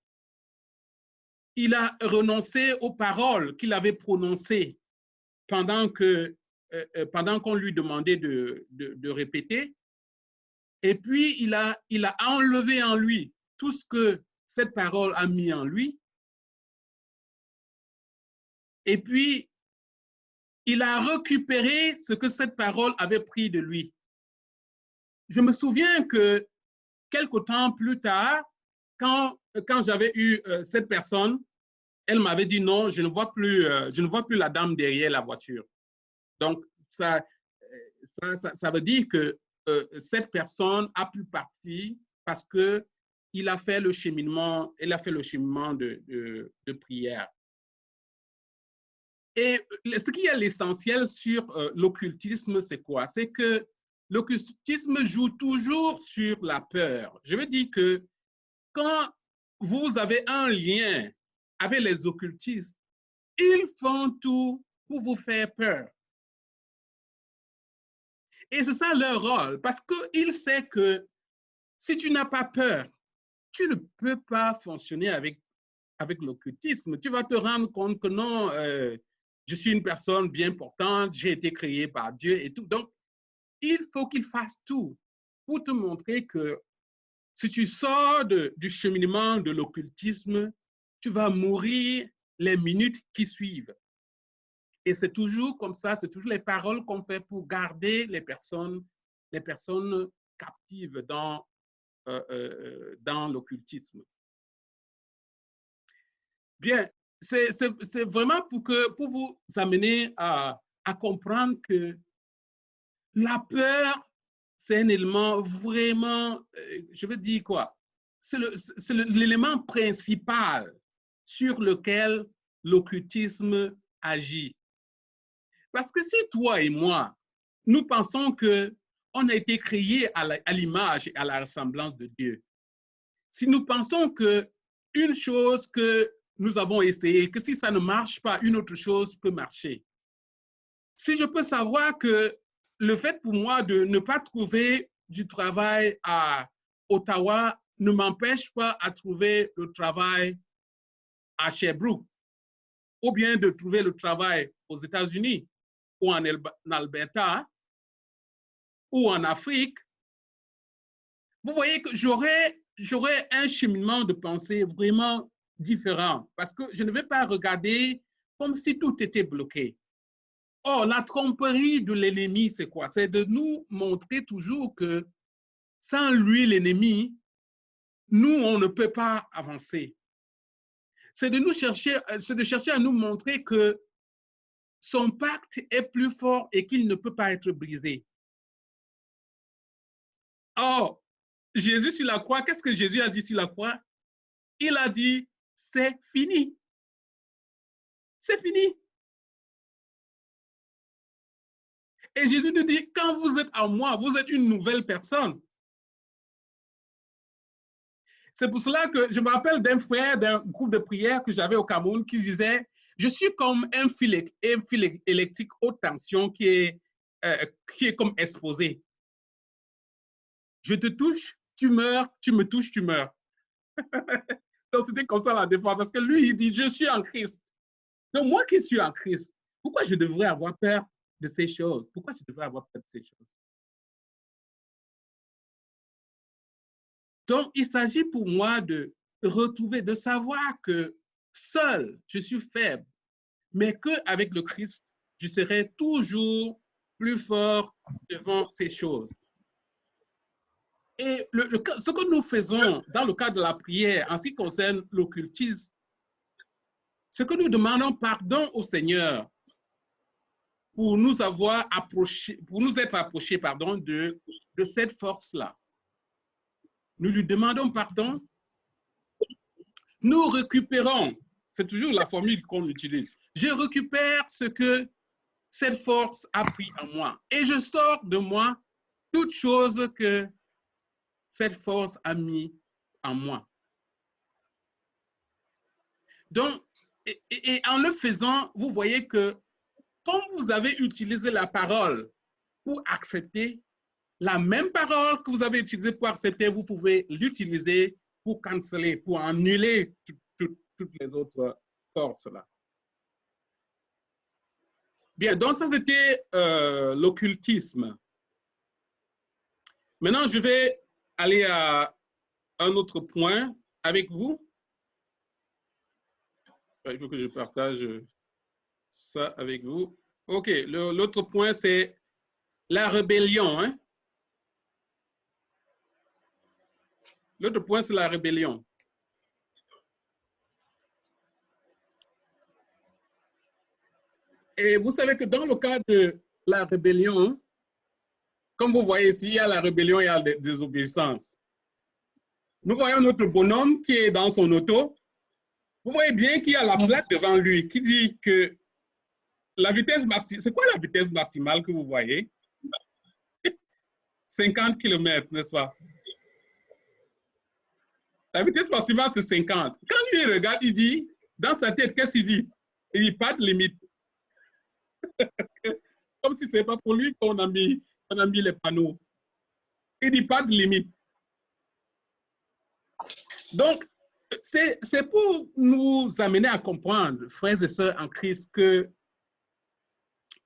Il a renoncé aux paroles qu'il avait prononcées pendant qu'on lui demandait de répéter. Et puis, il a enlevé en lui tout ce que cette parole a mis en lui. Et puis, il a récupéré ce que cette parole avait pris de lui. Je me souviens que quelque temps plus tard, quand j'avais eu cette personne, elle m'avait dit non, je ne vois plus la dame derrière la voiture. Donc, ça veut dire que cette personne a pu partir parce qu'il a fait le cheminement, de prière. Et ce qui est l'essentiel sur l'occultisme, c'est quoi? C'est que l'occultisme joue toujours sur la peur. Je veux dire que quand vous avez un lien avec les occultistes, ils font tout pour vous faire peur. Et c'est ça leur rôle, parce qu'ils savent que si tu n'as pas peur, tu ne peux pas fonctionner avec l'occultisme. Tu vas te rendre compte que non, je suis une personne bien portante, j'ai été créé par Dieu et tout. Donc, il faut qu'ils fassent tout pour te montrer que si tu sors du cheminement de l'occultisme, tu vas mourir les minutes qui suivent. Et c'est toujours comme ça, c'est toujours les paroles qu'on fait pour garder les personnes captives dans l'occultisme. Bien, c'est vraiment pour vous amener à comprendre que la peur, c'est un élément vraiment, je veux dire quoi, c'est l'élément principal sur lequel l'occultisme agit. Parce que si toi et moi, nous pensons qu'on a été créés à l'image et à la ressemblance de Dieu, si nous pensons qu'une chose que nous avons essayé, que si ça ne marche pas, une autre chose peut marcher. Si je peux savoir que le fait pour moi de ne pas trouver du travail à Ottawa ne m'empêche pas de trouver le travail à Sherbrooke, ou bien de trouver le travail aux États-Unis, ou en Alberta, ou en Afrique, vous voyez que j'aurais un cheminement de pensée vraiment différent parce que je ne vais pas regarder comme si tout était bloqué. Or, la tromperie de l'ennemi, c'est quoi? C'est de nous montrer toujours que sans lui, l'ennemi, nous, on ne peut pas avancer. C'est de chercher à nous montrer que son pacte est plus fort et qu'il ne peut pas être brisé. Or, Jésus sur la croix, qu'est-ce que Jésus a dit sur la croix? Il a dit, c'est fini. C'est fini. Et Jésus nous dit, quand vous êtes en moi, vous êtes une nouvelle personne. C'est pour cela que je me rappelle d'un frère d'un groupe de prière que j'avais au Cameroun qui disait, je suis comme un fil électrique haute tension qui est comme exposé. Je te touche, tu meurs, tu me touches, tu meurs. Donc c'était comme ça la défense, parce que lui, il dit, je suis en Christ. Donc moi qui suis en Christ, pourquoi je devrais avoir peur de ces choses? Pourquoi je devrais avoir peur de ces choses? Donc, il s'agit pour moi de retrouver, de savoir que seul, je suis faible, mais qu'avec le Christ, je serai toujours plus fort devant ces choses. Et ce que nous faisons dans le cadre de la prière en ce qui concerne l'occultisme, c'est que nous demandons pardon au Seigneur pour nous avoir approchés, pour nous être approchés, pardon, de cette force-là. Nous lui demandons pardon, nous récupérons, c'est toujours la formule qu'on utilise, je récupère ce que cette force a pris en moi et je sors de moi toute chose que cette force a mis en moi. Donc, et en le faisant, vous voyez que comme vous avez utilisé la parole pour accepter, la même parole que vous avez utilisée pour accepter, vous pouvez l'utiliser pour canceller, pour annuler toutes les autres forces-là. Bien, donc ça c'était l'occultisme. Maintenant, je vais aller à un autre point avec vous. Il faut que je partage ça avec vous. OK, l'autre point, c'est la rébellion. Hein? L'autre point, c'est la rébellion. Et vous savez que dans le cas de la rébellion, comme vous voyez ici, il y a la rébellion et il y a la désobéissance. Nous voyons notre bonhomme qui est dans son auto. Vous voyez bien qu'il y a la plaque devant lui qui dit que la vitesse maximale, c'est quoi la vitesse maximale que vous voyez? 50 km, n'est-ce pas? La vitesse maximale, c'est 50. Quand lui regarde, il dit, dans sa tête, qu'est-ce qu'il dit? Il dit, pas de limite. Comme si ce n'est pas pour lui qu'on a mis les panneaux. Il dit, pas de limite. Donc, c'est pour nous amener à comprendre, frères et sœurs en Christ, que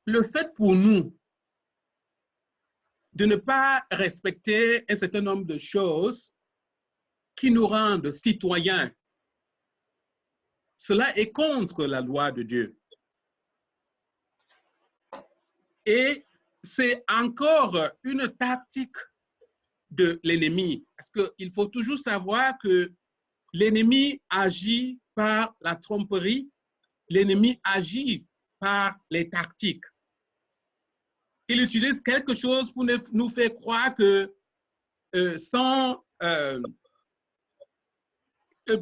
le fait pour nous de ne pas respecter un certain nombre de choses qui nous rendent citoyens, cela est contre la loi de Dieu. Et c'est encore une tactique de l'ennemi, parce qu'il faut toujours savoir que l'ennemi agit par la tromperie, l'ennemi agit par les tactiques. Il utilise quelque chose pour nous faire croire que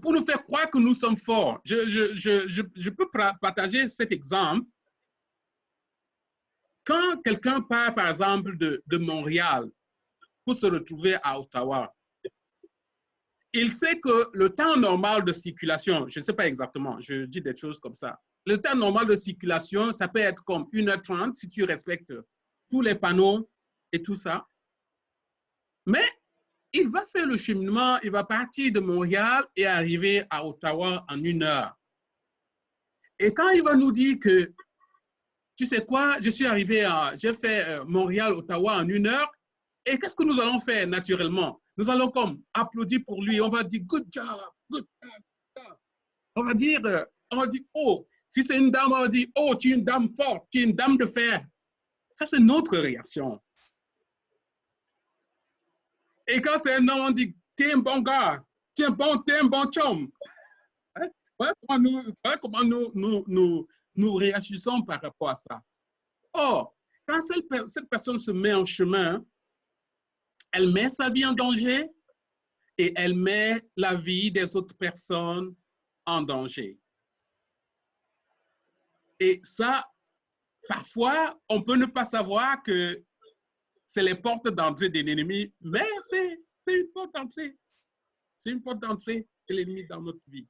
pour nous faire croire que nous sommes forts. Je peux partager cet exemple. Quand quelqu'un part, par exemple, de Montréal pour se retrouver à Ottawa, il sait que le temps normal de circulation, je ne sais pas exactement, je dis des choses comme ça, le temps normal de circulation, ça peut être comme 1h30 si tu respectes tous les panneaux et tout ça. Mais il va faire le cheminement, il va partir de Montréal et arriver à Ottawa en 1 heure. Et quand il va nous dire que, tu sais quoi, je suis arrivé j'ai fait Montréal-Ottawa en 1 heure, et qu'est-ce que nous allons faire naturellement? Nous allons comme applaudir pour lui, on va dire good job, good job. On va dire, oh, si c'est une dame, on va dire, oh, tu es une dame forte, tu es une dame de fer. Ça, c'est notre réaction. Et quand c'est un homme, on dit, tu es un bon gars, tu es un bon chum. Hein? Voilà comment nous réagissons par rapport à ça. Or, quand cette personne se met en chemin, elle met sa vie en danger et elle met la vie des autres personnes en danger. Et ça, parfois, on peut ne pas savoir que c'est les portes d'entrée de l'ennemi, mais c'est une porte d'entrée. C'est une porte d'entrée de l'ennemi dans notre vie.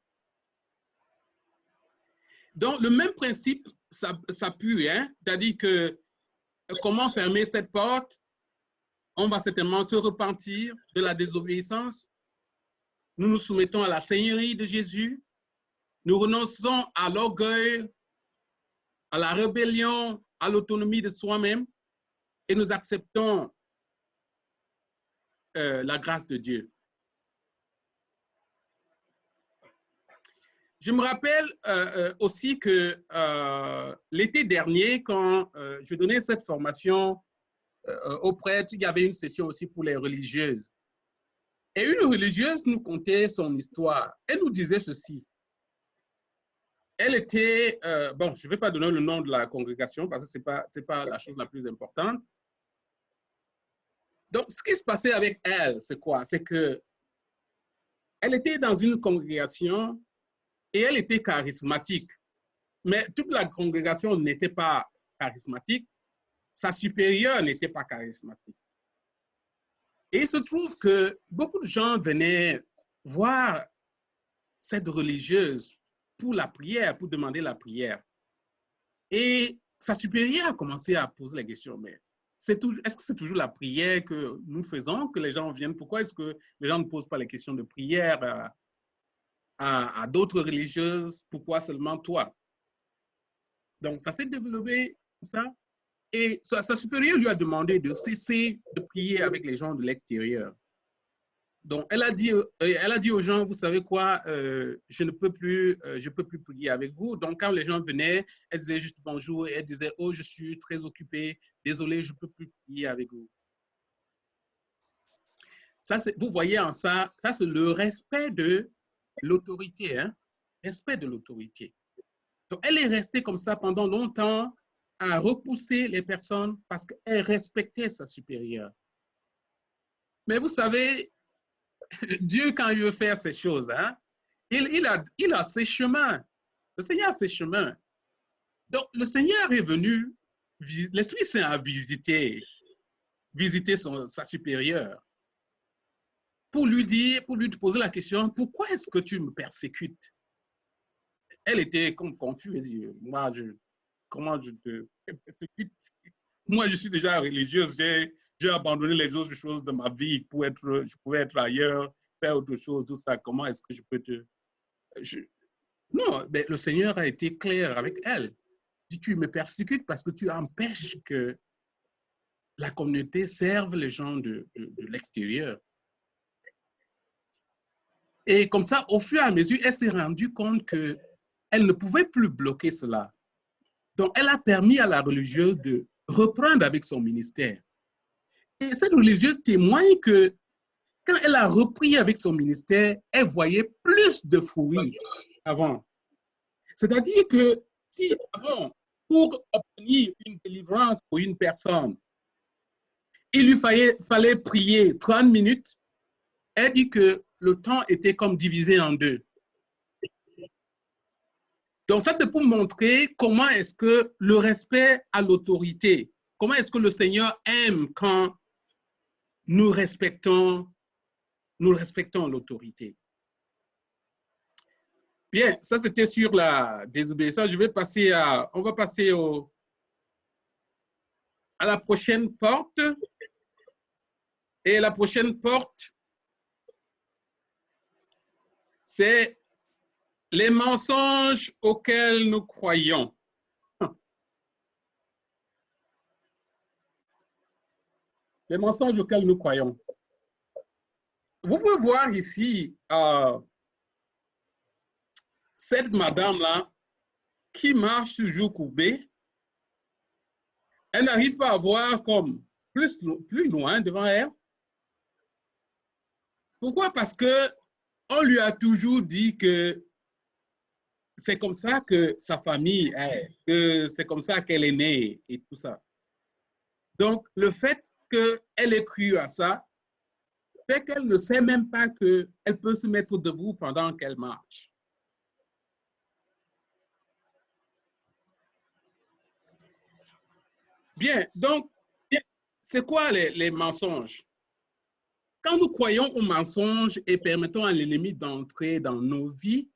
Donc, le même principe s'appuie, hein? C'est-à-dire que comment fermer cette porte? On va certainement se repentir de la désobéissance. Nous nous soumettons à la Seigneurie de Jésus. Nous renonçons à l'orgueil, à la rébellion, à l'autonomie de soi-même et nous acceptons la grâce de Dieu. Je me rappelle aussi que l'été dernier, quand je donnais cette formation aux prêtres, il y avait une session aussi pour les religieuses. Et une religieuse nous contait son histoire. Elle nous disait ceci. Elle était, bon, je ne vais pas donner le nom de la congrégation parce que ce n'est pas la chose la plus importante. Donc, ce qui se passait avec elle, c'est quoi? C'est qu'elle était dans une congrégation et elle était charismatique. Mais toute la congrégation n'était pas charismatique. Sa supérieure n'était pas charismatique. Et il se trouve que beaucoup de gens venaient voir cette religieuse pour la prière, pour demander la prière. Et sa supérieure a commencé à poser la question, mais est-ce que c'est toujours la prière que nous faisons, que les gens viennent? Pourquoi est-ce que les gens ne posent pas les questions de prière à d'autres religieuses? Pourquoi seulement toi? Donc, ça s'est développé, ça. Et sa supérieure lui a demandé de cesser de prier avec les gens de l'extérieur. Donc, elle a dit aux gens, vous savez quoi, je peux plus prier avec vous. Donc, quand les gens venaient, elle disait juste bonjour et elle disait, oh, je suis très occupée, désolé, je ne peux plus prier avec vous. Ça, vous voyez en ça, c'est le respect de l'autorité, hein? Respect de l'autorité. Donc, elle est restée comme ça pendant longtemps à repousser les personnes parce qu'elle respectait sa supérieure. Mais vous savez, Dieu, quand il veut faire ces choses, hein, il a ses chemins. Le Seigneur a ses chemins. Donc, le Seigneur est venu, l'Esprit Saint a visité sa supérieure pour lui poser la question, pourquoi est-ce que tu me persécutes? Elle était comme confuse. Elle dit, moi, comment je te persécute? Moi, je suis déjà religieuse. J'ai abandonné les autres choses de ma vie je pouvais être ailleurs, faire autre chose, tout ça. Comment est-ce que je peux te... Non, mais le Seigneur a été clair avec elle. Il dit, tu me persécutes parce que tu empêches que la communauté serve les gens de l'extérieur. Et comme ça, au fur et à mesure, elle s'est rendue compte qu'elle ne pouvait plus bloquer cela. Donc, elle a permis à la religieuse de reprendre avec son ministère. Et cette religieuse témoigne que quand elle a repris avec son ministère, elle voyait plus de fruits avant. C'est-à-dire que si avant, pour obtenir une délivrance pour une personne, il lui fallait prier 30 minutes, elle dit que le temps était comme divisé en deux. Donc ça, c'est pour montrer comment est-ce que le respect à l'autorité, comment est-ce que le Seigneur aime quand nous respectons l'autorité. Bien, ça c'était sur la désobéissance. On va passer à la prochaine porte. Et la prochaine porte, c'est les mensonges auxquels nous croyons. Les mensonges auxquels nous croyons. Vous pouvez voir ici cette madame-là, qui marche toujours courbée, elle n'arrive pas à voir comme plus loin devant elle. Pourquoi? Parce que on lui a toujours dit que c'est comme ça que sa famille est, que c'est comme ça qu'elle est née et tout ça. Donc, le fait qu'elle ait cru à ça fait qu'elle ne sait même pas qu'elle peut se mettre debout pendant qu'elle marche. Bien, donc, c'est quoi les mensonges? Quand nous croyons aux mensonges et permettons à l'ennemi d'entrer dans nos vies,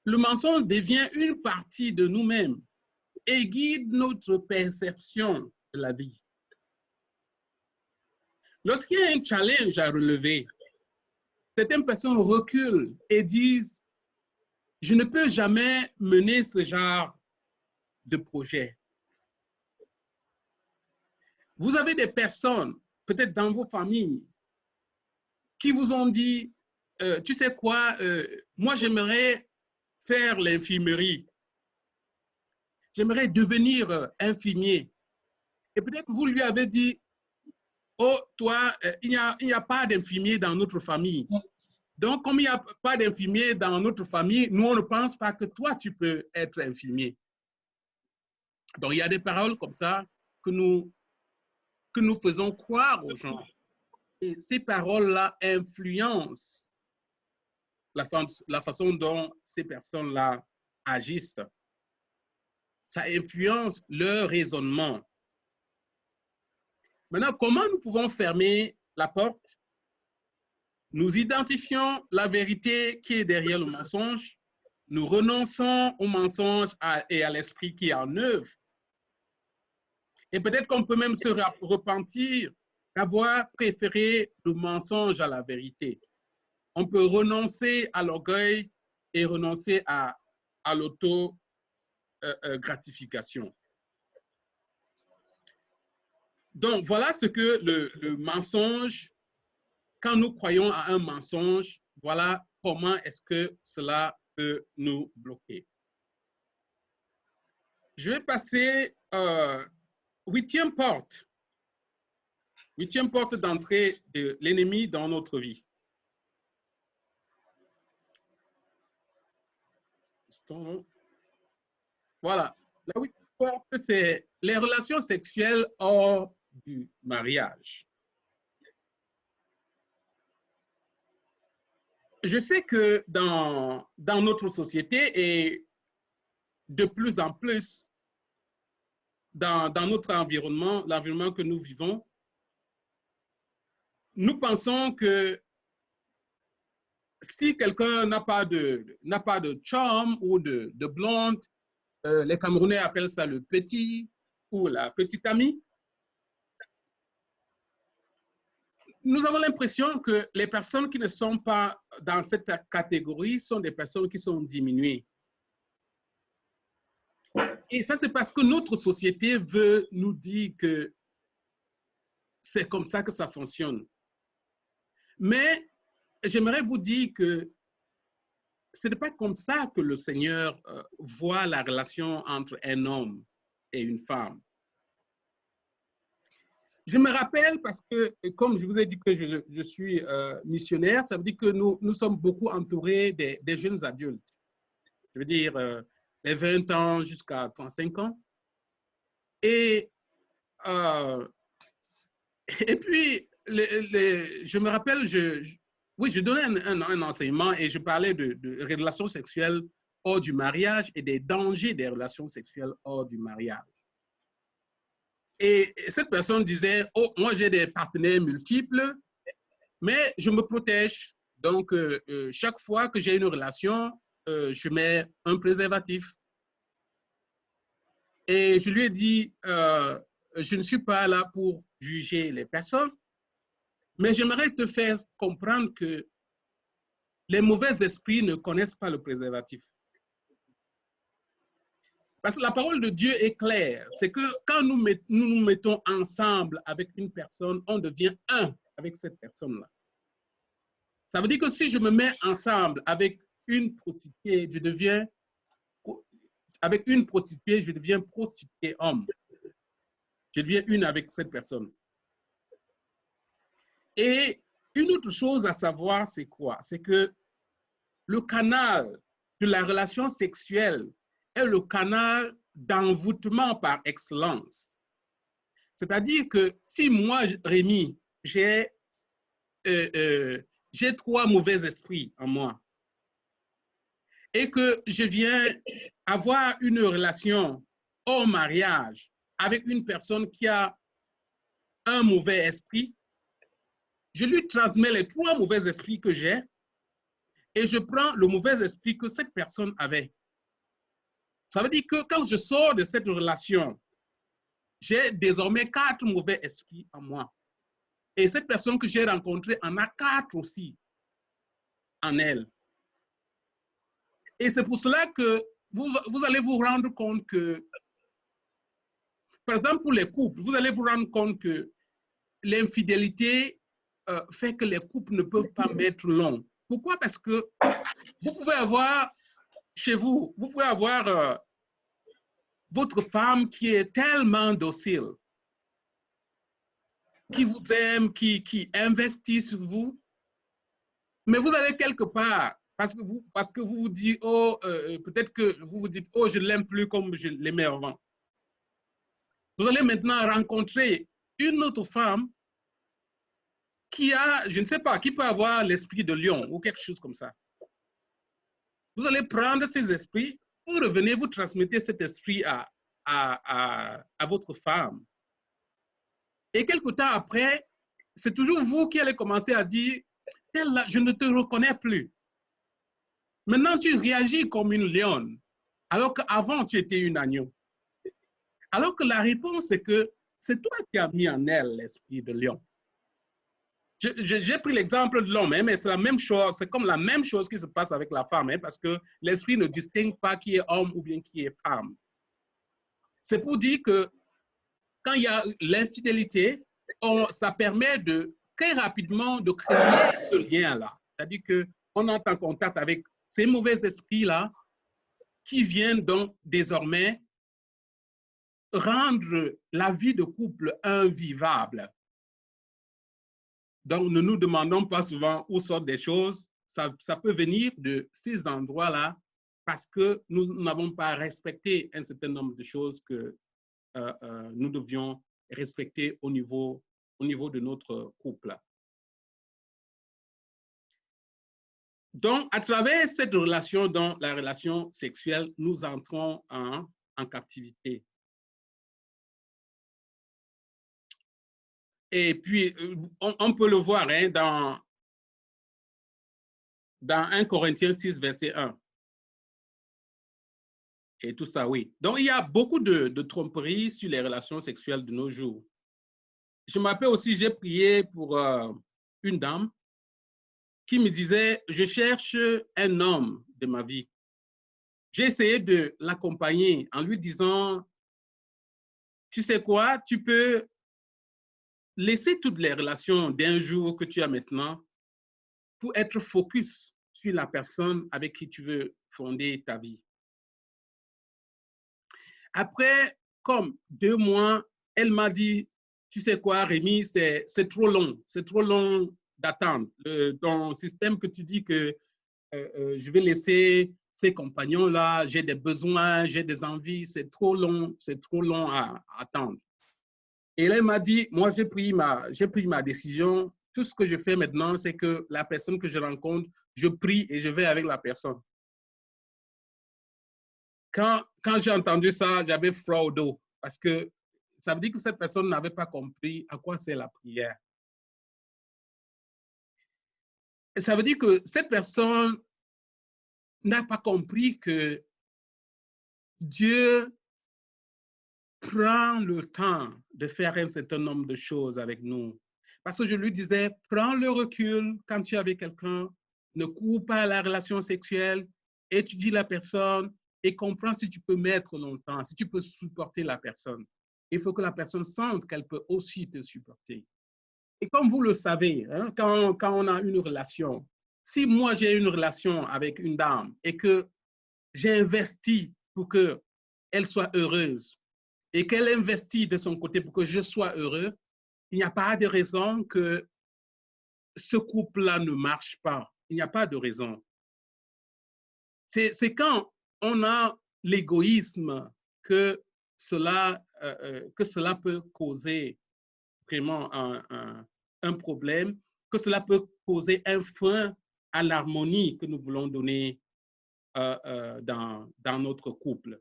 le mensonge devient une partie de nous-mêmes et guide notre perception de la vie. Lorsqu'il y a un challenge à relever, certaines personnes reculent et disent « Je ne peux jamais mener ce genre de projet ». Vous avez des personnes, peut-être dans vos familles, qui vous ont dit « Tu sais quoi, moi j'aimerais faire l'infirmerie. J'aimerais devenir infirmier. » Et peut-être que vous lui avez dit « Oh, toi, il n'y a pas d'infirmier dans notre famille. Donc, comme il n'y a pas d'infirmier dans notre famille, nous, on ne pense pas que toi, tu peux être infirmier. » Donc, il y a des paroles comme ça que nous faisons croire aux gens. Et ces paroles-là influencent la façon dont ces personnes-là agissent. Ça influence leur raisonnement. Maintenant, comment nous pouvons fermer la porte? Nous identifions la vérité qui est derrière le mensonge. Nous renonçons au mensonge et à l'esprit qui est en œuvre. Et peut-être qu'on peut même se repentir d'avoir préféré le mensonge à la vérité. On peut renoncer à l'orgueil et renoncer à l'auto-gratification. Donc, voilà ce que le mensonge, quand nous croyons à un mensonge, voilà comment est-ce que cela peut nous bloquer. Je vais passer huitième porte d'entrée de l'ennemi dans notre vie. Voilà. La huitième porte, c'est les relations sexuelles hors du mariage. Je sais que dans notre société et de plus en plus dans notre environnement, l'environnement que nous vivons, nous pensons que si quelqu'un n'a pas de charme ou de blonde, les Camerounais appellent ça le petit ou la petite amie. Nous avons l'impression que les personnes qui ne sont pas dans cette catégorie sont des personnes qui sont diminuées. Et ça, c'est parce que notre société veut nous dire que c'est comme ça que ça fonctionne. Mais j'aimerais vous dire que ce n'est pas comme ça que le Seigneur voit la relation entre un homme et une femme. Je me rappelle parce que, comme je vous ai dit que je suis missionnaire, ça veut dire que nous sommes beaucoup entourés des jeunes adultes. Je veux dire, les 20 ans jusqu'à 35 ans. Et puis, je me rappelle, je donnais un enseignement et je parlais de relations sexuelles hors du mariage et des dangers des relations sexuelles hors du mariage. Et cette personne disait, oh, moi j'ai des partenaires multiples, mais je me protège. Donc, chaque fois que j'ai une relation, je mets un préservatif. Et je lui ai dit, je ne suis pas là pour juger les personnes, mais j'aimerais te faire comprendre que les mauvais esprits ne connaissent pas le préservatif. Parce que la parole de Dieu est claire, c'est que quand nous nous mettons ensemble avec une personne, on devient un avec cette personne-là. Ça veut dire que si je me mets ensemble avec une prostituée, avec une prostituée, je deviens prostituée homme. Je deviens une avec cette personne. Et une autre chose à savoir, c'est quoi? C'est que le canal de la relation sexuelle est le canal d'envoûtement par excellence. C'est-à-dire que si moi, Rémi, j'ai 3 mauvais esprits en moi et que je viens avoir une relation hors mariage avec une personne qui a un mauvais esprit, je lui transmets les 3 mauvais esprits que j'ai et je prends le mauvais esprit que cette personne avait. Ça veut dire que quand je sors de cette relation, j'ai désormais 4 mauvais esprits en moi. Et cette personne que j'ai rencontrée en a 4 aussi en elle. Et c'est pour cela que vous allez vous rendre compte que, par exemple, pour les couples, vous allez vous rendre compte que l'infidélité fait que les couples ne peuvent pas mettre long. Pourquoi? Parce que vous pouvez avoir chez vous, vous pouvez avoir votre femme qui est tellement docile, qui vous aime, qui investit sur vous, mais vous allez quelque part, parce que vous vous dites, oh, peut-être que vous vous dites, oh, je ne l'aime plus comme je l'aimais avant. Vous allez maintenant rencontrer une autre femme qui a, je ne sais pas, qui peut avoir l'esprit de lion ou quelque chose comme ça. Vous allez prendre ces esprits, vous revenez, vous transmettez cet esprit à votre femme. Et quelque temps après, c'est toujours vous qui allez commencer à dire, je ne te reconnais plus. Maintenant, tu réagis comme une lionne, alors qu'avant, tu étais une agneau. Alors que la réponse, c'est que c'est toi qui as mis en elle l'esprit de lion. J'ai pris l'exemple de l'homme, mais c'est la même chose, c'est comme la même chose qui se passe avec la femme, parce que l'esprit ne distingue pas qui est homme ou bien qui est femme. C'est pour dire que quand il y a l'infidélité, ça permet de très rapidement de créer ce lien-là. C'est-à-dire qu'on entre en contact avec ces mauvais esprits-là qui viennent donc désormais rendre la vie de couple invivable. Donc, ne nous demandons pas souvent où sortent des choses. Ça peut venir de ces endroits-là parce que nous n'avons pas respecté un certain nombre de choses que nous devions respecter au niveau de notre couple. Donc, à travers cette relation, dans la relation sexuelle, nous entrons en captivité. Et puis, on peut le voir hein, dans 1 Corinthiens 6, verset 1. Et tout ça, oui. Donc, il y a beaucoup de tromperies sur les relations sexuelles de nos jours. Je m'appelle aussi, j'ai prié pour une dame qui me disait, je cherche un homme de ma vie. J'ai essayé de l'accompagner en lui disant, tu sais quoi, tu peux laisser toutes les relations d'un jour que tu as maintenant pour être focus sur la personne avec qui tu veux fonder ta vie. Après, comme 2 mois, elle m'a dit, tu sais quoi, Rémi, c'est trop long d'attendre. Ton système que tu dis que je vais laisser ces compagnons-là, j'ai des besoins, j'ai des envies, c'est trop long à attendre. Et là, elle m'a dit, moi, j'ai pris ma décision. Tout ce que je fais maintenant, c'est que la personne que je rencontre, je prie et je vais avec la personne. Quand j'ai entendu ça, j'avais froid au dos parce que ça veut dire que cette personne n'avait pas compris à quoi c'est la prière. Et ça veut dire que cette personne n'a pas compris que Dieu prend le temps de faire un certain nombre de choses avec nous. Parce que je lui disais, prends le recul quand tu es avec quelqu'un, ne cours pas la relation sexuelle, étudie la personne et comprends si tu peux mettre longtemps, si tu peux supporter la personne. Il faut que la personne sente qu'elle peut aussi te supporter. Et comme vous le savez, hein, quand on a une relation, si moi j'ai une relation avec une dame et que j'ai investi pour qu'elle soit heureuse et qu'elle investit de son côté pour que je sois heureux, il n'y a pas de raison que ce couple-là ne marche pas. Il n'y a pas de raison. C'est quand on a l'égoïsme que cela peut causer vraiment un problème, que cela peut causer un frein à l'harmonie que nous voulons donner dans notre couple.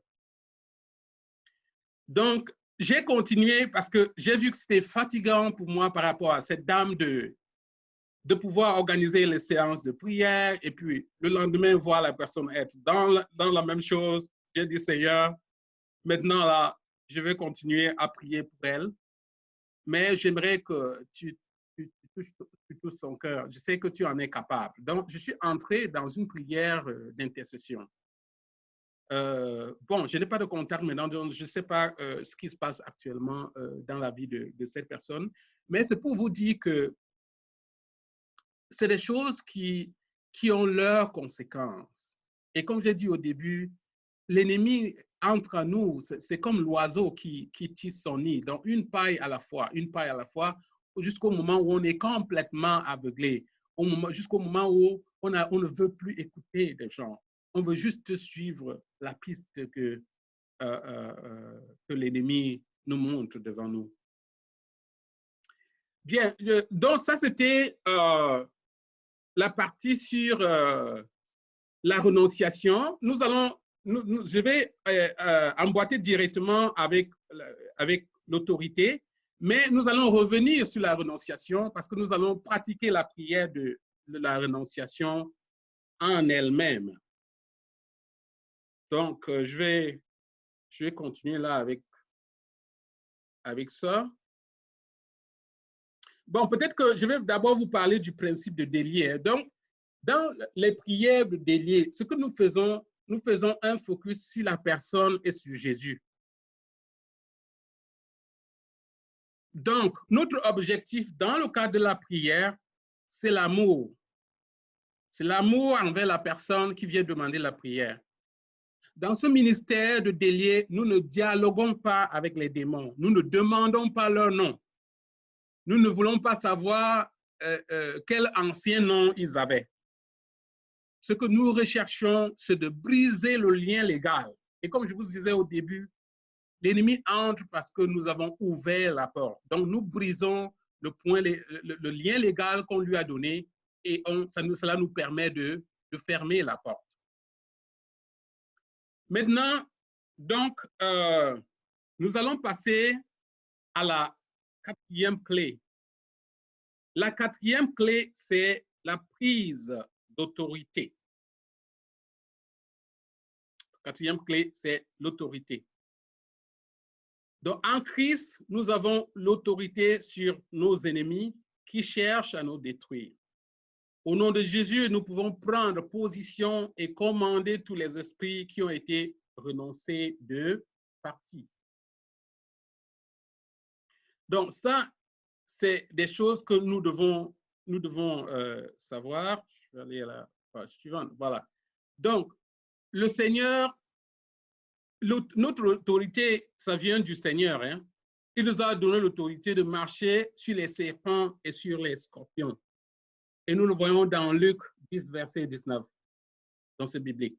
Donc, j'ai continué parce que j'ai vu que c'était fatigant pour moi par rapport à cette dame de pouvoir organiser les séances de prière et puis le lendemain voir la personne être dans la même chose. J'ai dit, Seigneur, maintenant là, je vais continuer à prier pour elle, mais j'aimerais que tu touches son cœur. Je sais que tu en es capable. Donc, je suis entré dans une prière d'intercession. Bon, je n'ai pas de contact maintenant, donc je ne sais pas ce qui se passe actuellement dans la vie de cette personne, mais c'est pour vous dire que c'est des choses qui ont leurs conséquences. Et comme j'ai dit au début, l'ennemi entre nous, c'est comme l'oiseau qui tisse son nid, donc une paille à la fois, jusqu'au moment où on est complètement aveuglé, jusqu'au moment où on ne veut plus écouter les gens. On veut juste suivre la piste que l'ennemi nous montre devant nous. Bien, donc ça c'était la partie sur la renonciation. Je vais emboîter directement avec l'autorité, mais nous allons revenir sur la renonciation parce que nous allons pratiquer la prière de la renonciation en elle-même. Donc, je vais continuer là avec ça. Bon, peut-être que je vais d'abord vous parler du principe de délier. Donc, dans les prières de délier, ce que nous faisons un focus sur la personne et sur Jésus. Donc, notre objectif dans le cadre de la prière, c'est l'amour. C'est l'amour envers la personne qui vient demander la prière. Dans ce ministère de délier, nous ne dialoguons pas avec les démons. Nous ne demandons pas leur nom. Nous ne voulons pas savoir quel ancien nom ils avaient. Ce que nous recherchons, c'est de briser le lien légal. Et comme je vous disais au début, l'ennemi entre parce que nous avons ouvert la porte. Donc, nous brisons le lien légal qu'on lui a donné et cela nous permet de fermer la porte. Maintenant, donc, nous allons passer à la quatrième clé. La quatrième clé, c'est la prise d'autorité. La quatrième clé, c'est l'autorité. Donc, en Christ, nous avons l'autorité sur nos ennemis qui cherchent à nous détruire. Au nom de Jésus, nous pouvons prendre position et commander tous les esprits qui ont été renoncés de partir. Donc, ça, c'est des choses que nous devons savoir. Je vais aller à la page suivante. Voilà. Donc, le Seigneur, notre autorité, ça vient du Seigneur. Hein? Il nous a donné l'autorité de marcher sur les serpents et sur les scorpions. Et nous le voyons dans Luc 10, verset 19, dans ce biblique.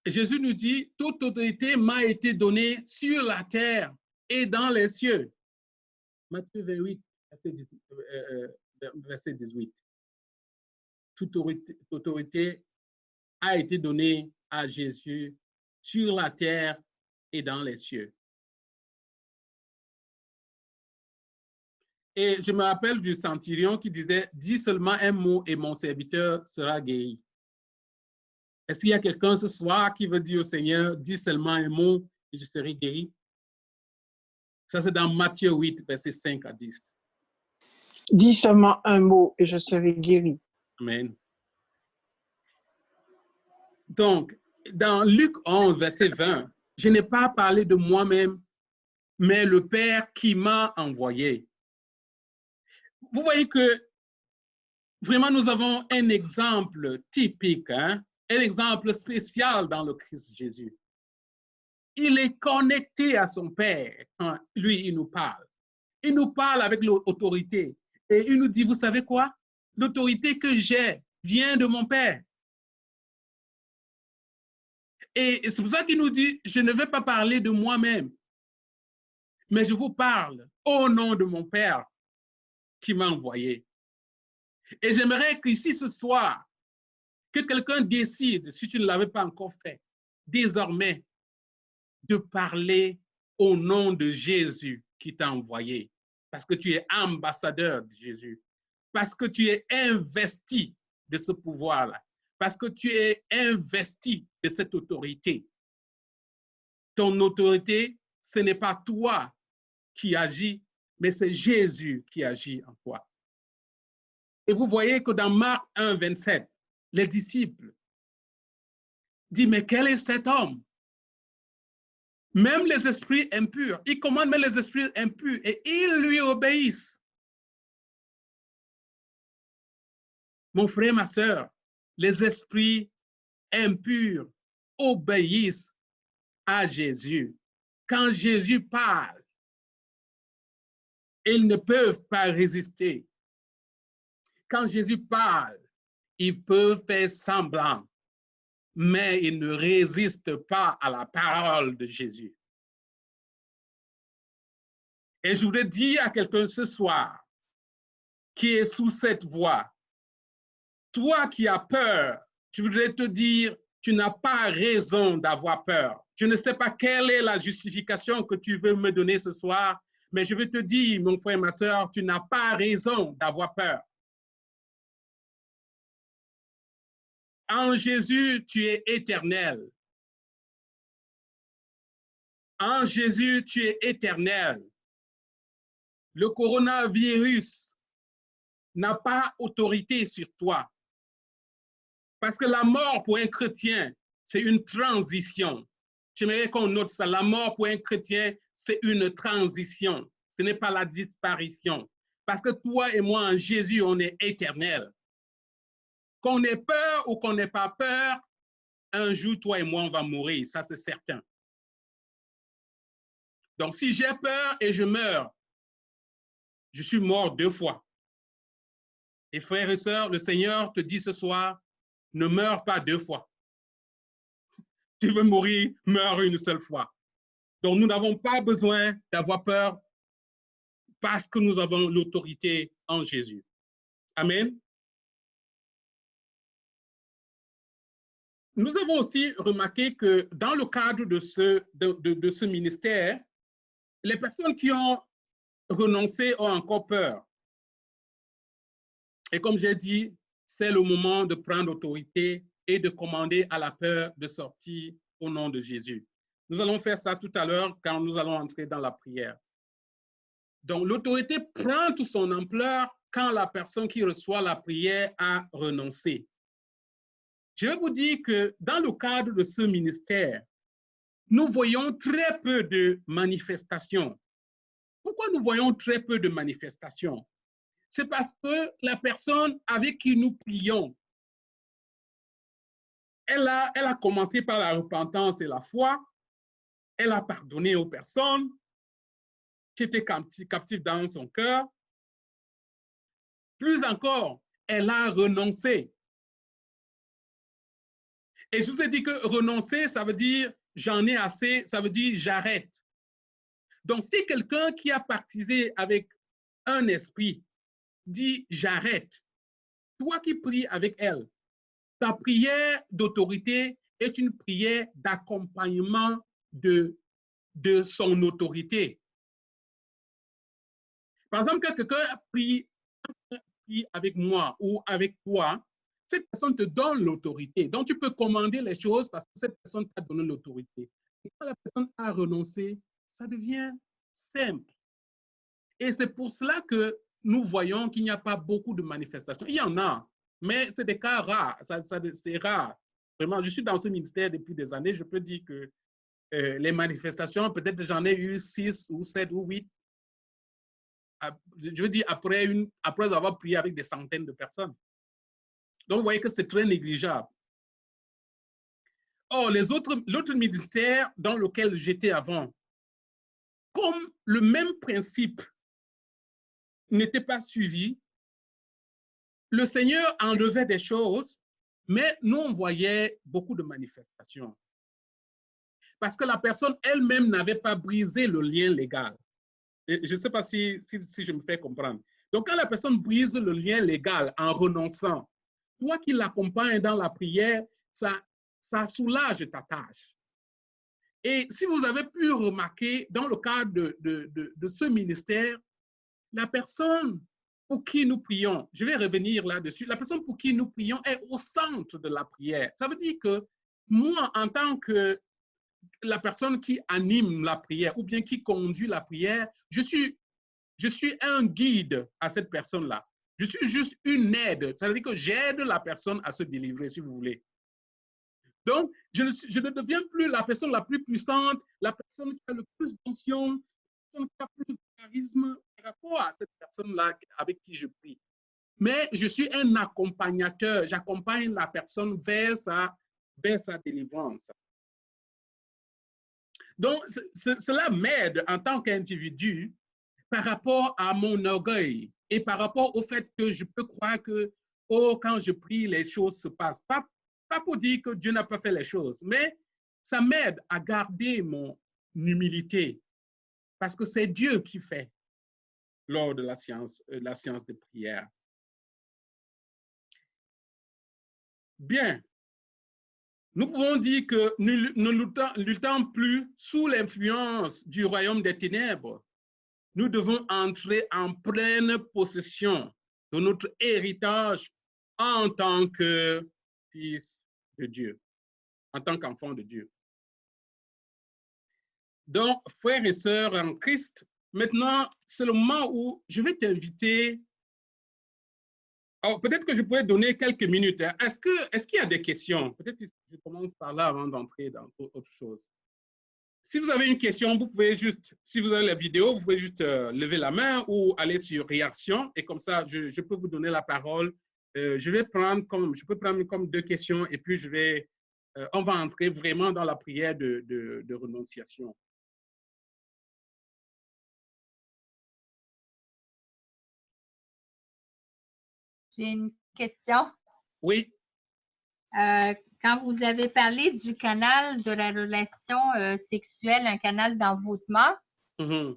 Et Jésus nous dit, toute autorité m'a été donnée sur la terre et dans les cieux. Matthieu 28, verset 18. Toute autorité a été donnée à Jésus sur la terre et dans les cieux. Et je me rappelle du centurion qui disait, dis seulement un mot et mon serviteur sera guéri. Est-ce qu'il y a quelqu'un ce soir qui veut dire au Seigneur, dis seulement un mot et je serai guéri? Ça, c'est dans Matthieu 8, verset 5 à 10. Dis seulement un mot et je serai guéri. Amen. Donc, dans Luc 11, verset 20, je n'ai pas parlé de moi-même, mais le Père qui m'a envoyé. Vous voyez que Vraiment, nous avons un exemple typique, hein, un exemple spécial dans le Christ Jésus. Il est connecté à son Père quand lui, il nous parle. Il nous parle avec l'autorité. Et il nous dit, vous savez quoi? L'autorité que j'ai vient de mon Père. Et c'est pour ça qu'il nous dit, je ne vais pas parler de moi-même, mais je vous parle au nom de mon Père qui m'a envoyé. Et j'aimerais qu'ici ce soir, que quelqu'un décide, si tu ne l'avais pas encore fait, désormais, de parler au nom de Jésus qui t'a envoyé, parce que tu es ambassadeur de Jésus, parce que tu es investi de ce pouvoir-là, parce que tu es investi de cette autorité. Ton autorité, ce n'est pas toi qui agis, mais c'est Jésus qui agit en toi. Et vous voyez que dans Marc 1, 27, les disciples disent, mais quel est cet homme? Même les esprits impurs, il commande même les esprits impurs et ils lui obéissent. Mon frère, ma soeur, les esprits impurs obéissent à Jésus. Quand Jésus parle, ils ne peuvent pas résister. Quand Jésus parle, ils peuvent faire semblant, mais ils ne résistent pas à la parole de Jésus. Et je voudrais dire à quelqu'un ce soir qui est sous cette voie, toi qui as peur, je voudrais te dire, tu n'as pas raison d'avoir peur. Je ne sais pas quelle est la justification que tu veux me donner ce soir, mais je veux te dire, mon frère et ma soeur, tu n'as pas raison d'avoir peur. En Jésus, tu es éternel. En Jésus, tu es éternel. Le coronavirus n'a pas autorité sur toi. Parce que la mort pour un chrétien, c'est une transition. J'aimerais qu'on note ça. La mort pour un chrétien, c'est une transition. Ce n'est pas la disparition. Parce que toi et moi, en Jésus, on est éternel. Qu'on ait peur ou qu'on n'ait pas peur, un jour, toi et moi, on va mourir. Ça, c'est certain. Donc, si j'ai peur et je meurs, je suis mort 2 fois. Et frères et sœurs, le Seigneur te dit ce soir, ne meurs pas 2 fois. Tu veux mourir, meurs une seule fois. Donc, nous n'avons pas besoin d'avoir peur parce que nous avons l'autorité en Jésus. Amen. Nous avons aussi remarqué que dans le cadre de ce ministère, les personnes qui ont renoncé ont encore peur. Et comme j'ai dit, c'est le moment de prendre autorité et de commander à la peur de sortir au nom de Jésus. Nous allons faire ça tout à l'heure quand nous allons entrer dans la prière. Donc, l'autorité prend toute son ampleur quand la personne qui reçoit la prière a renoncé. Je vais vous dire que dans le cadre de ce ministère, nous voyons très peu de manifestations. Pourquoi nous voyons très peu de manifestations? C'est parce que la personne avec qui nous prions, elle a commencé par la repentance et la foi, elle a pardonné aux personnes qui étaient captives dans son cœur. Plus encore, elle a renoncé. Et je vous ai dit que renoncer, ça veut dire j'en ai assez, ça veut dire j'arrête. Donc, si quelqu'un qui a pactisé avec un esprit dit j'arrête, toi qui pries avec elle, ta prière d'autorité est une prière d'accompagnement de son autorité. Par exemple, quand quelqu'un prie avec moi ou avec toi, cette personne te donne l'autorité. Donc, tu peux commander les choses parce que cette personne t'a donné l'autorité. Et quand la personne a renoncé, ça devient simple. Et c'est pour cela que nous voyons qu'il n'y a pas beaucoup de manifestations. Il y en a, mais c'est des cas rares. C'est rare. Vraiment, je suis dans ce ministère depuis des années. Je peux dire que les manifestations, peut-être j'en ai eu 6 ou 7 ou 8. Je veux dire, après avoir prié avec des centaines de personnes. Donc, vous voyez que c'est très négligeable. Or, l'autre ministère dans lequel j'étais avant, comme le même principe n'était pas suivi, le Seigneur enlevait des choses, mais nous, on voyait beaucoup de manifestations. Parce que la personne elle-même n'avait pas brisé le lien légal. Et je ne sais pas si je me fais comprendre. Donc, quand la personne brise le lien légal en renonçant, toi qui l'accompagnes dans la prière, ça soulage ta tâche. Et si vous avez pu remarquer, dans le cadre de ce ministère, la personne pour qui nous prions, je vais revenir là-dessus, la personne pour qui nous prions est au centre de la prière. Ça veut dire que moi, en tant que la personne qui anime la prière ou bien qui conduit la prière, je suis un guide à cette personne-là. Je suis juste une aide. Ça veut dire que j'aide la personne à se délivrer, si vous voulez. Donc, je ne deviens plus la personne la plus puissante, la personne qui a le plus d'onction, la personne qui a plus de charisme par rapport à cette personne-là avec qui je prie. Mais je suis un accompagnateur. J'accompagne la personne vers sa délivrance. Donc, cela m'aide en tant qu'individu par rapport à mon orgueil et par rapport au fait que je peux croire que, oh, quand je prie, les choses se passent. Pas pour dire que Dieu n'a pas fait les choses, mais ça m'aide à garder mon humilité parce que c'est Dieu qui fait lors de la séance de prière. Bien. Nous pouvons dire que nous ne luttons plus sous l'influence du royaume des ténèbres. Nous devons entrer en pleine possession de notre héritage en tant que fils de Dieu, en tant qu'enfant de Dieu. Donc, frères et sœurs en Christ, maintenant, c'est le moment où je vais t'inviter. Alors, peut-être que je pourrais donner quelques minutes. Hein. Est-ce qu'il y a des questions? Peut-être que je commence par là avant d'entrer dans autre chose. Si vous avez une question, vous pouvez juste, si vous avez la vidéo, vous pouvez juste lever la main ou aller sur réaction et comme ça, je peux vous donner la parole. Je peux prendre comme 2 questions et puis on va entrer vraiment dans la prière de renonciation. J'ai une question. Oui. Quand vous avez parlé du canal de la relation sexuelle, un canal d'envoûtement, je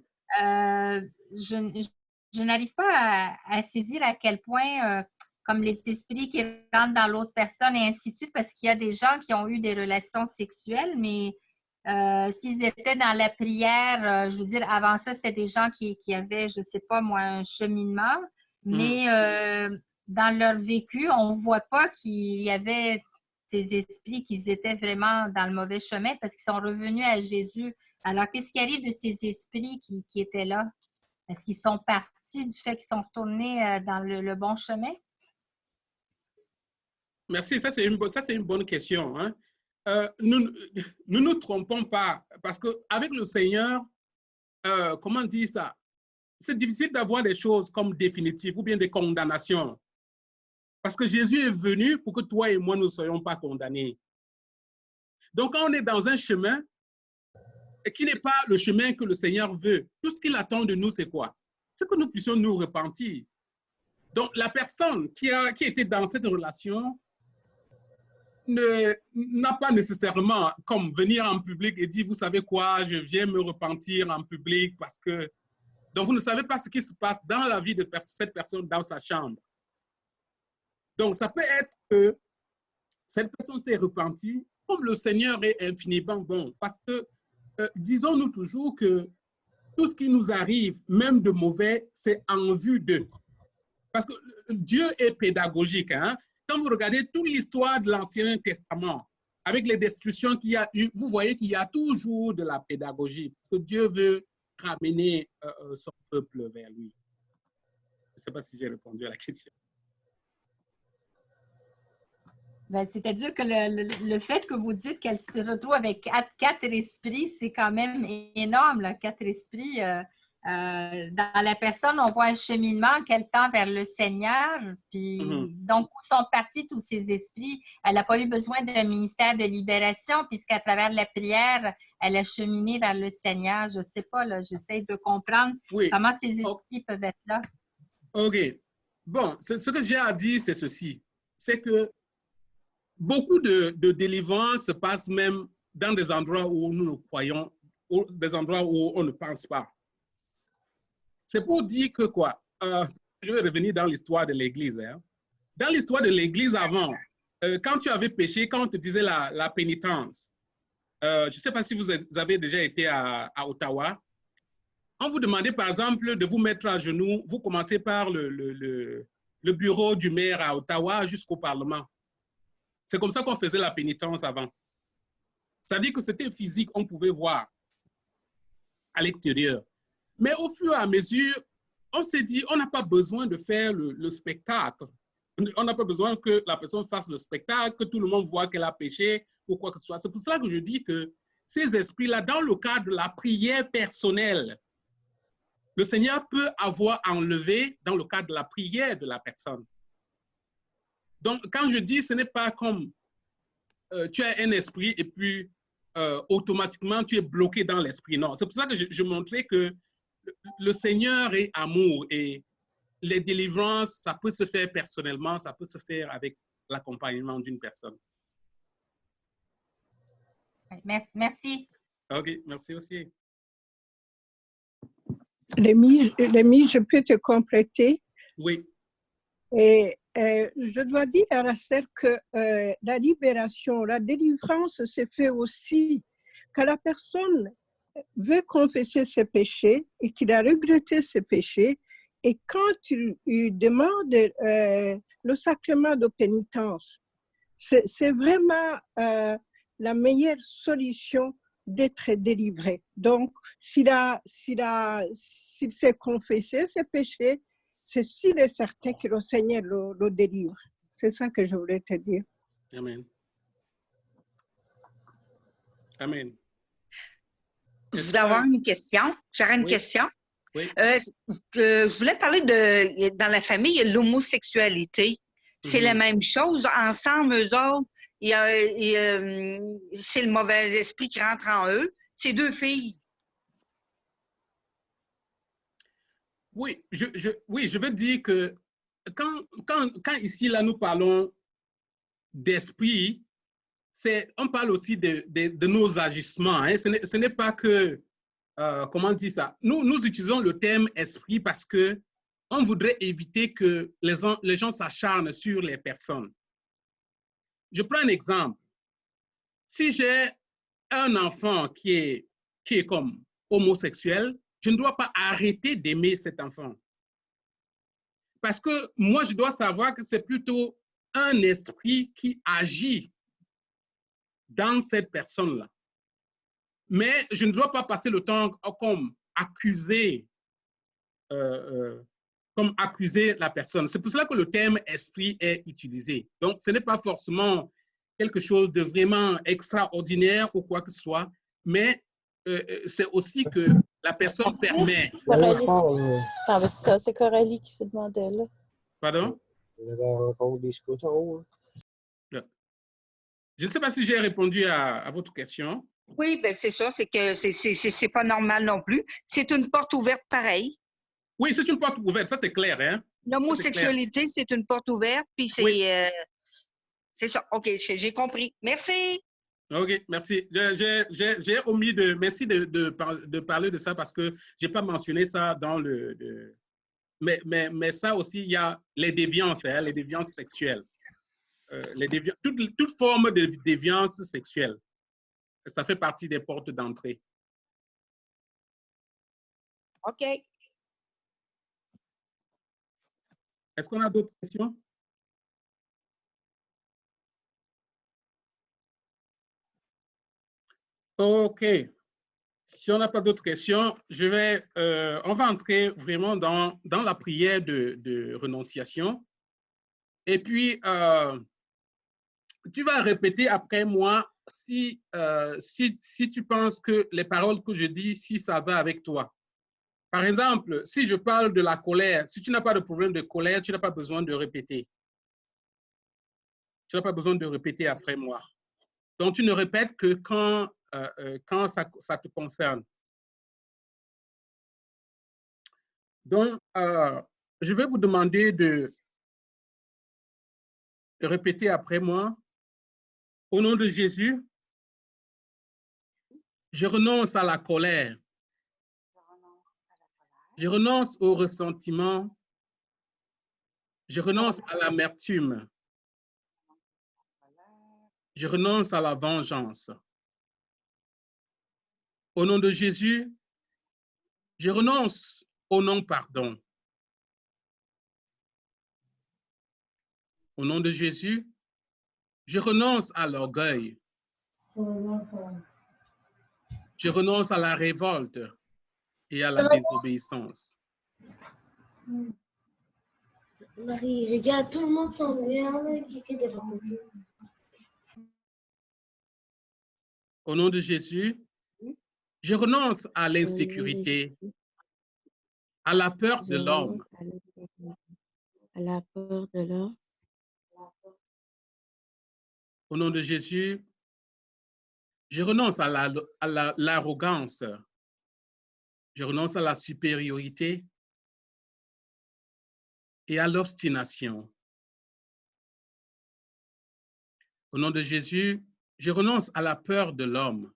n'arrive pas à saisir à quel point, comme les esprits qui rentrent dans l'autre personne et ainsi de suite, parce qu'il y a des gens qui ont eu des relations sexuelles, mais s'ils étaient dans la prière, je veux dire, avant ça, c'était des gens qui avaient, je ne sais pas moi, un cheminement, mais dans leur vécu, on ne voit pas qu'il y avait ces esprits qui étaient vraiment dans le mauvais chemin parce qu'ils sont revenus à Jésus. Alors, qu'est-ce qui arrive de ces esprits qui étaient là? Est-ce qu'ils sont partis du fait qu'ils sont retournés dans le bon chemin? Merci, ça c'est une bonne question. Hein. Nous ne nous trompons pas parce qu'avec le Seigneur, comment dire ça? C'est difficile d'avoir des choses comme définitives ou bien des condamnations. Parce que Jésus est venu pour que toi et moi ne soyons pas condamnés. Donc, quand on est dans un chemin qui n'est pas le chemin que le Seigneur veut, tout ce qu'il attend de nous, c'est quoi? C'est que nous puissions nous repentir. Donc, la personne qui était dans cette relation n'a pas nécessairement comme venir en public et dire, vous savez quoi, je viens me repentir en public parce que... Donc, vous ne savez pas ce qui se passe dans la vie de cette personne dans sa chambre. Donc, ça peut être que cette personne s'est repentie, comme le Seigneur est infiniment bon. Parce que, disons-nous toujours que tout ce qui nous arrive, même de mauvais, c'est en vue d'eux. Parce que Dieu est pédagogique. Hein? Quand vous regardez toute l'histoire de l'Ancien Testament, avec les destructions qu'il y a eu, vous voyez qu'il y a toujours de la pédagogie. Parce que Dieu veut ramener son peuple vers lui. Je ne sais pas si j'ai répondu à la question. Ben, c'est-à-dire que le fait que vous dites qu'elle se retrouve avec quatre esprits, c'est quand même énorme, là, 4 esprits. dans la personne, on voit un cheminement qu'elle tend vers le Seigneur. Puis, donc, où sont partis tous ces esprits? Elle n'a pas eu besoin d'un ministère de libération, puisqu'à travers la prière, elle a cheminé vers le Seigneur. Je ne sais pas, là, j'essaie de comprendre comment ces esprits peuvent être là. OK. Bon, ce que j'ai à dire, c'est ceci. C'est que beaucoup de délivrances se passent même dans des endroits où nous ne croyons, des endroits où on ne pense pas. C'est pour dire que quoi? Je vais revenir dans l'histoire de l'Église. Hein. Dans l'histoire de l'Église avant, quand tu avais péché, quand on te disait la pénitence, je ne sais pas si vous avez déjà été à Ottawa, on vous demandait par exemple de vous mettre à genoux, vous commencez par le bureau du maire à Ottawa jusqu'au Parlement. C'est comme ça qu'on faisait la pénitence avant. Ça veut dire que c'était physique, on pouvait voir à l'extérieur. Mais au fur et à mesure, on s'est dit, on n'a pas besoin de faire le spectacle. On n'a pas besoin que la personne fasse le spectacle, que tout le monde voit qu'elle a péché ou quoi que ce soit. C'est pour cela que je dis que ces esprits-là, dans le cadre de la prière personnelle, le Seigneur peut avoir enlevé dans le cadre de la prière de la personne. Donc, quand je dis, ce n'est pas comme tu as un esprit et puis automatiquement tu es bloqué dans l'esprit. Non, c'est pour ça que je montrais que le Seigneur est amour et les délivrances, ça peut se faire personnellement, ça peut se faire avec l'accompagnement d'une personne. Merci. OK, merci aussi. Rémi, je peux te compléter? Oui. Et je dois dire à la sœur que la libération, la délivrance se fait aussi quand la personne veut confesser ses péchés et qu'il a regretté ses péchés. Et quand il demande le sacrement de pénitence, c'est vraiment la meilleure solution d'être délivré. Donc, s'il s'est confessé ses péchés, c'est sûr et certain que le Seigneur le délivre. C'est ça que je voulais te dire. Amen. Amen. Je voulais avoir une question. J'aurais une question. Oui. Je voulais parler dans la famille, il y a l'homosexualité. C'est la même chose. Ensemble, eux autres, c'est le mauvais esprit qui rentre en eux. C'est deux filles. Oui, je veux dire que quand ici, là, nous parlons d'esprit, on parle aussi de nos agissements. Hein. Ce n'est pas que, comment dire ça, nous utilisons le terme esprit parce que on voudrait éviter que les gens s'acharnent sur les personnes. Je prends un exemple. Si j'ai un enfant qui est comme homosexuel, je ne dois pas arrêter d'aimer cet enfant. Parce que moi, je dois savoir que c'est plutôt un esprit qui agit dans cette personne-là. Mais je ne dois pas passer le temps comme accuser la personne. C'est pour cela que le terme esprit est utilisé. Donc, ce n'est pas forcément quelque chose de vraiment extraordinaire ou quoi que ce soit, mais c'est aussi que la personne permet. C'est Coralie qui se demandait là. Pardon? Je ne sais pas si j'ai répondu à votre question. Oui, ben c'est ça, c'est que c'est pas normal non plus. C'est une porte ouverte pareil. Oui, c'est une porte ouverte, ça c'est clair. Hein? L'homosexualité, c'est une porte ouverte, puis c'est oui. C'est ça. OK, j'ai compris. Merci. OK, merci. J'ai omis merci de parler de ça parce que je n'ai pas mentionné ça dans mais ça aussi, il y a les déviances, hein, les déviances sexuelles. Toute forme de déviance sexuelle. Ça fait partie des portes d'entrée. OK. Est-ce qu'on a d'autres questions? OK. Si on n'a pas d'autres questions, on va entrer vraiment dans la prière de renonciation. Et puis, tu vas répéter après moi si tu penses que les paroles que je dis, si ça va avec toi. Par exemple, si je parle de la colère, si tu n'as pas de problème de colère, tu n'as pas besoin de répéter. Tu n'as pas besoin de répéter après moi. Donc, tu ne répètes que quand ça te concerne. Donc, je vais vous demander de répéter après moi. Au nom de Jésus, je renonce à la colère. Je renonce au ressentiment. Je renonce à l'amertume. Je renonce à la vengeance. Au nom de Jésus, je renonce au non-pardon. Au nom de Jésus, je renonce à l'orgueil. Je renonce à la révolte et à la désobéissance. Marie, regarde, tout le monde s'en vient. Au nom de Jésus, je renonce à l'insécurité, à la peur de l'homme. À la peur de l'homme. Au nom de Jésus, je renonce à l'arrogance. Je renonce à la supériorité et à l'obstination. Au nom de Jésus, je renonce à la peur de l'homme.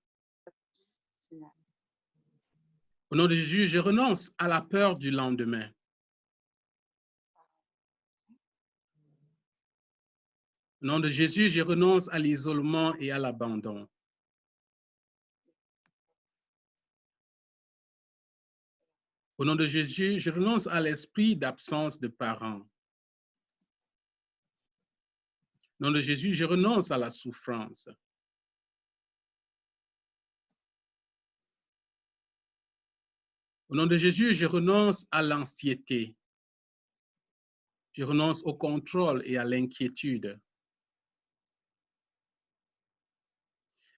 Au nom de Jésus, je renonce à la peur du lendemain. Au nom de Jésus, je renonce à l'isolement et à l'abandon. Au nom de Jésus, je renonce à l'esprit d'absence de parents. Au nom de Jésus, je renonce à la souffrance. Au nom de Jésus, je renonce à l'anxiété. Je renonce au contrôle et à l'inquiétude.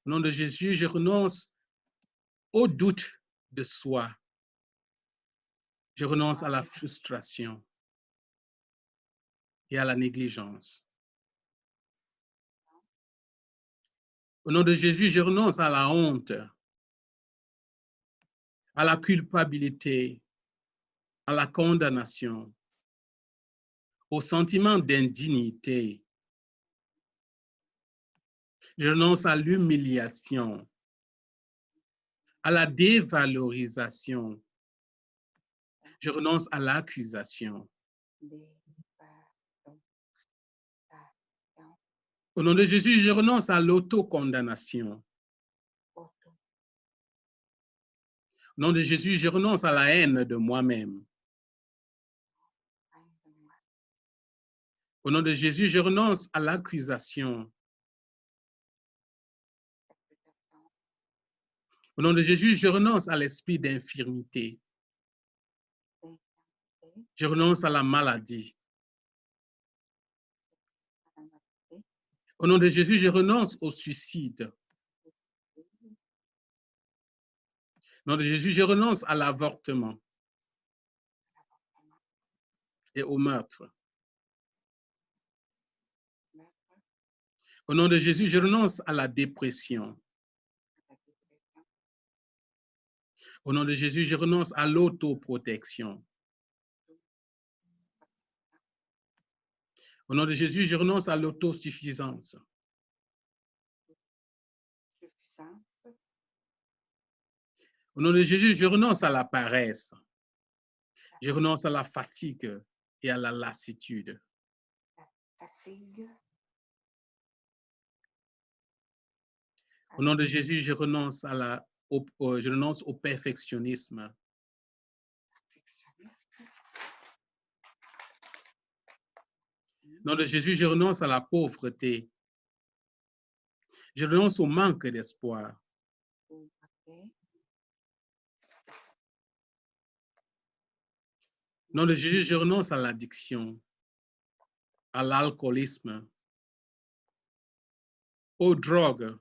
Au nom de Jésus, je renonce au doute de soi. Je renonce à la frustration et à la négligence. Au nom de Jésus, je renonce à la honte, à la culpabilité, à la condamnation, au sentiment d'indignité. Je renonce à l'humiliation, à la dévalorisation. Je renonce à l'accusation. Au nom de Jésus, je renonce à l'autocondamnation. Au nom de Jésus, je renonce à la haine de moi-même. Au nom de Jésus, je renonce à l'accusation. Au nom de Jésus, je renonce à l'esprit d'infirmité. Je renonce à la maladie. Au nom de Jésus, je renonce au suicide. Au nom de Jésus, je renonce à l'avortement et au meurtre. Au nom de Jésus, je renonce à la dépression. Au nom de Jésus, je renonce à l'autoprotection. Au nom de Jésus, je renonce à l'autosuffisance. Au nom de Jésus, je renonce à la paresse. Je renonce à la fatigue et à la lassitude. Au nom de Jésus, je renonce au perfectionnisme. Au nom de Jésus, je renonce à la pauvreté. Je renonce au manque d'espoir. Au nom de Jésus, je renonce à l'addiction, à l'alcoolisme, aux drogues.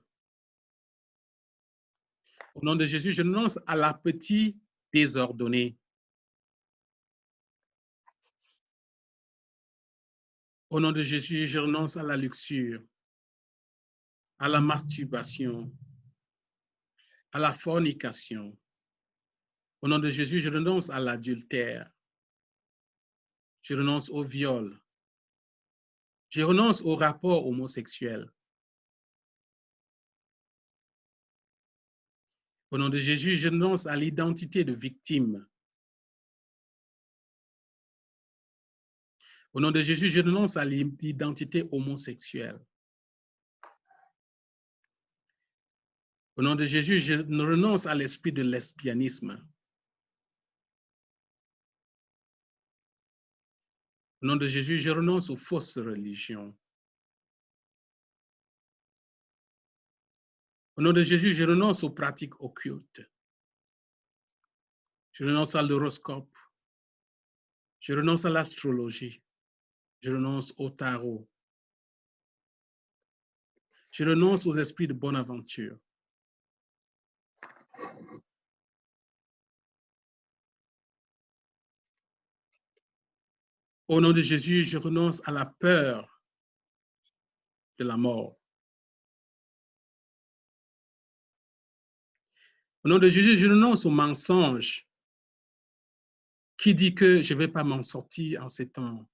Au nom de Jésus, je renonce à l'appétit désordonné. Au nom de Jésus, je renonce à la luxure, à la masturbation, à la fornication. Au nom de Jésus, je renonce à l'adultère. Je renonce au viol. Je renonce au rapport homosexuel. Au nom de Jésus, je renonce à l'identité de victime. Au nom de Jésus, je renonce à l'identité homosexuelle. Au nom de Jésus, je renonce à l'esprit de lesbianisme. Au nom de Jésus, je renonce aux fausses religions. Au nom de Jésus, je renonce aux pratiques occultes. Je renonce à l'horoscope. Je renonce à l'astrologie. Je renonce au tarot. Je renonce aux esprits de bonne aventure. Au nom de Jésus, je renonce à la peur de la mort. Au nom de Jésus, je renonce au mensonge qui dit que je ne vais pas m'en sortir en ces temps.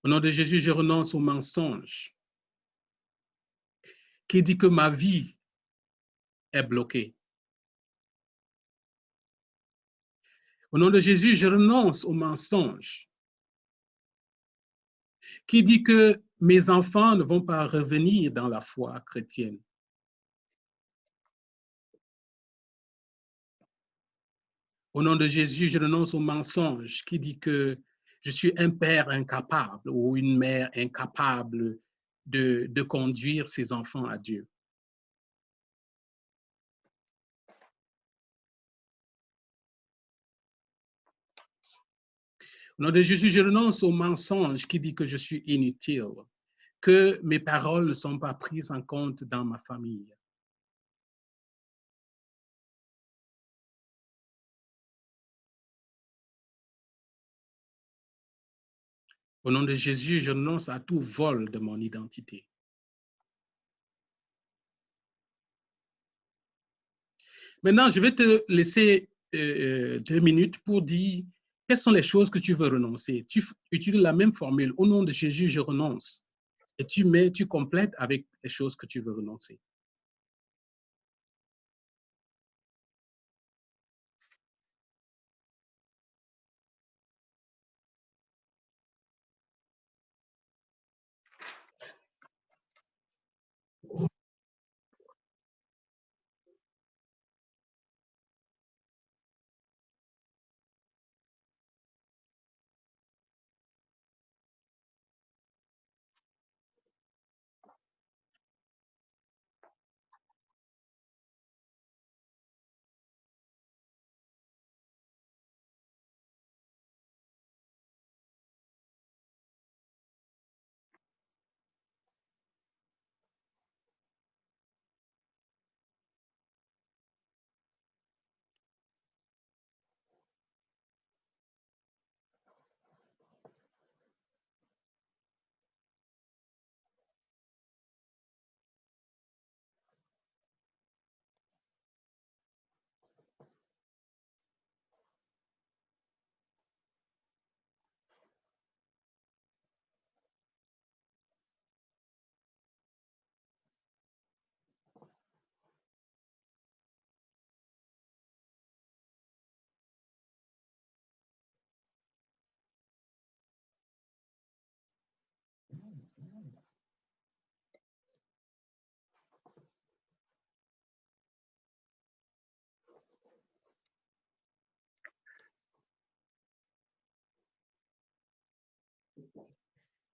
Au nom de Jésus, je renonce au mensonge qui dit que ma vie est bloquée. Au nom de Jésus, je renonce au mensonge qui dit que mes enfants ne vont pas revenir dans la foi chrétienne. Au nom de Jésus, je renonce au mensonge qui dit que je suis un père incapable ou une mère incapable de conduire ses enfants à Dieu. Au nom de Jésus, je renonce au mensonge qui dit que je suis inutile, que mes paroles ne sont pas prises en compte dans ma famille. Au nom de Jésus, je renonce à tout vol de mon identité. Maintenant, je vais te laisser 2 minutes pour dire quelles sont les choses que tu veux renoncer. Tu utilises la même formule. Au nom de Jésus, je renonce. Et tu complètes avec les choses que tu veux renoncer.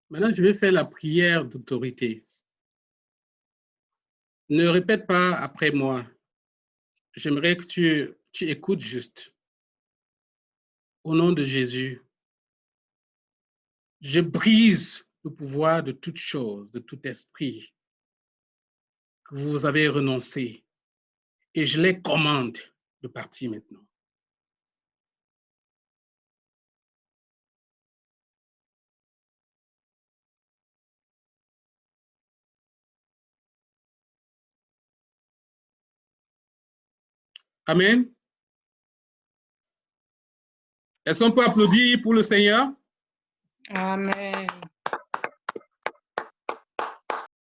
Maintenant, je vais faire la prière d'autorité. Ne répète pas après moi. J'aimerais que tu écoutes juste. Au nom de Jésus, je brise le pouvoir de toute chose, de tout esprit que vous avez renoncé et je les commande de partir maintenant. Amen. Est-ce qu'on peut applaudir pour le Seigneur? Amen.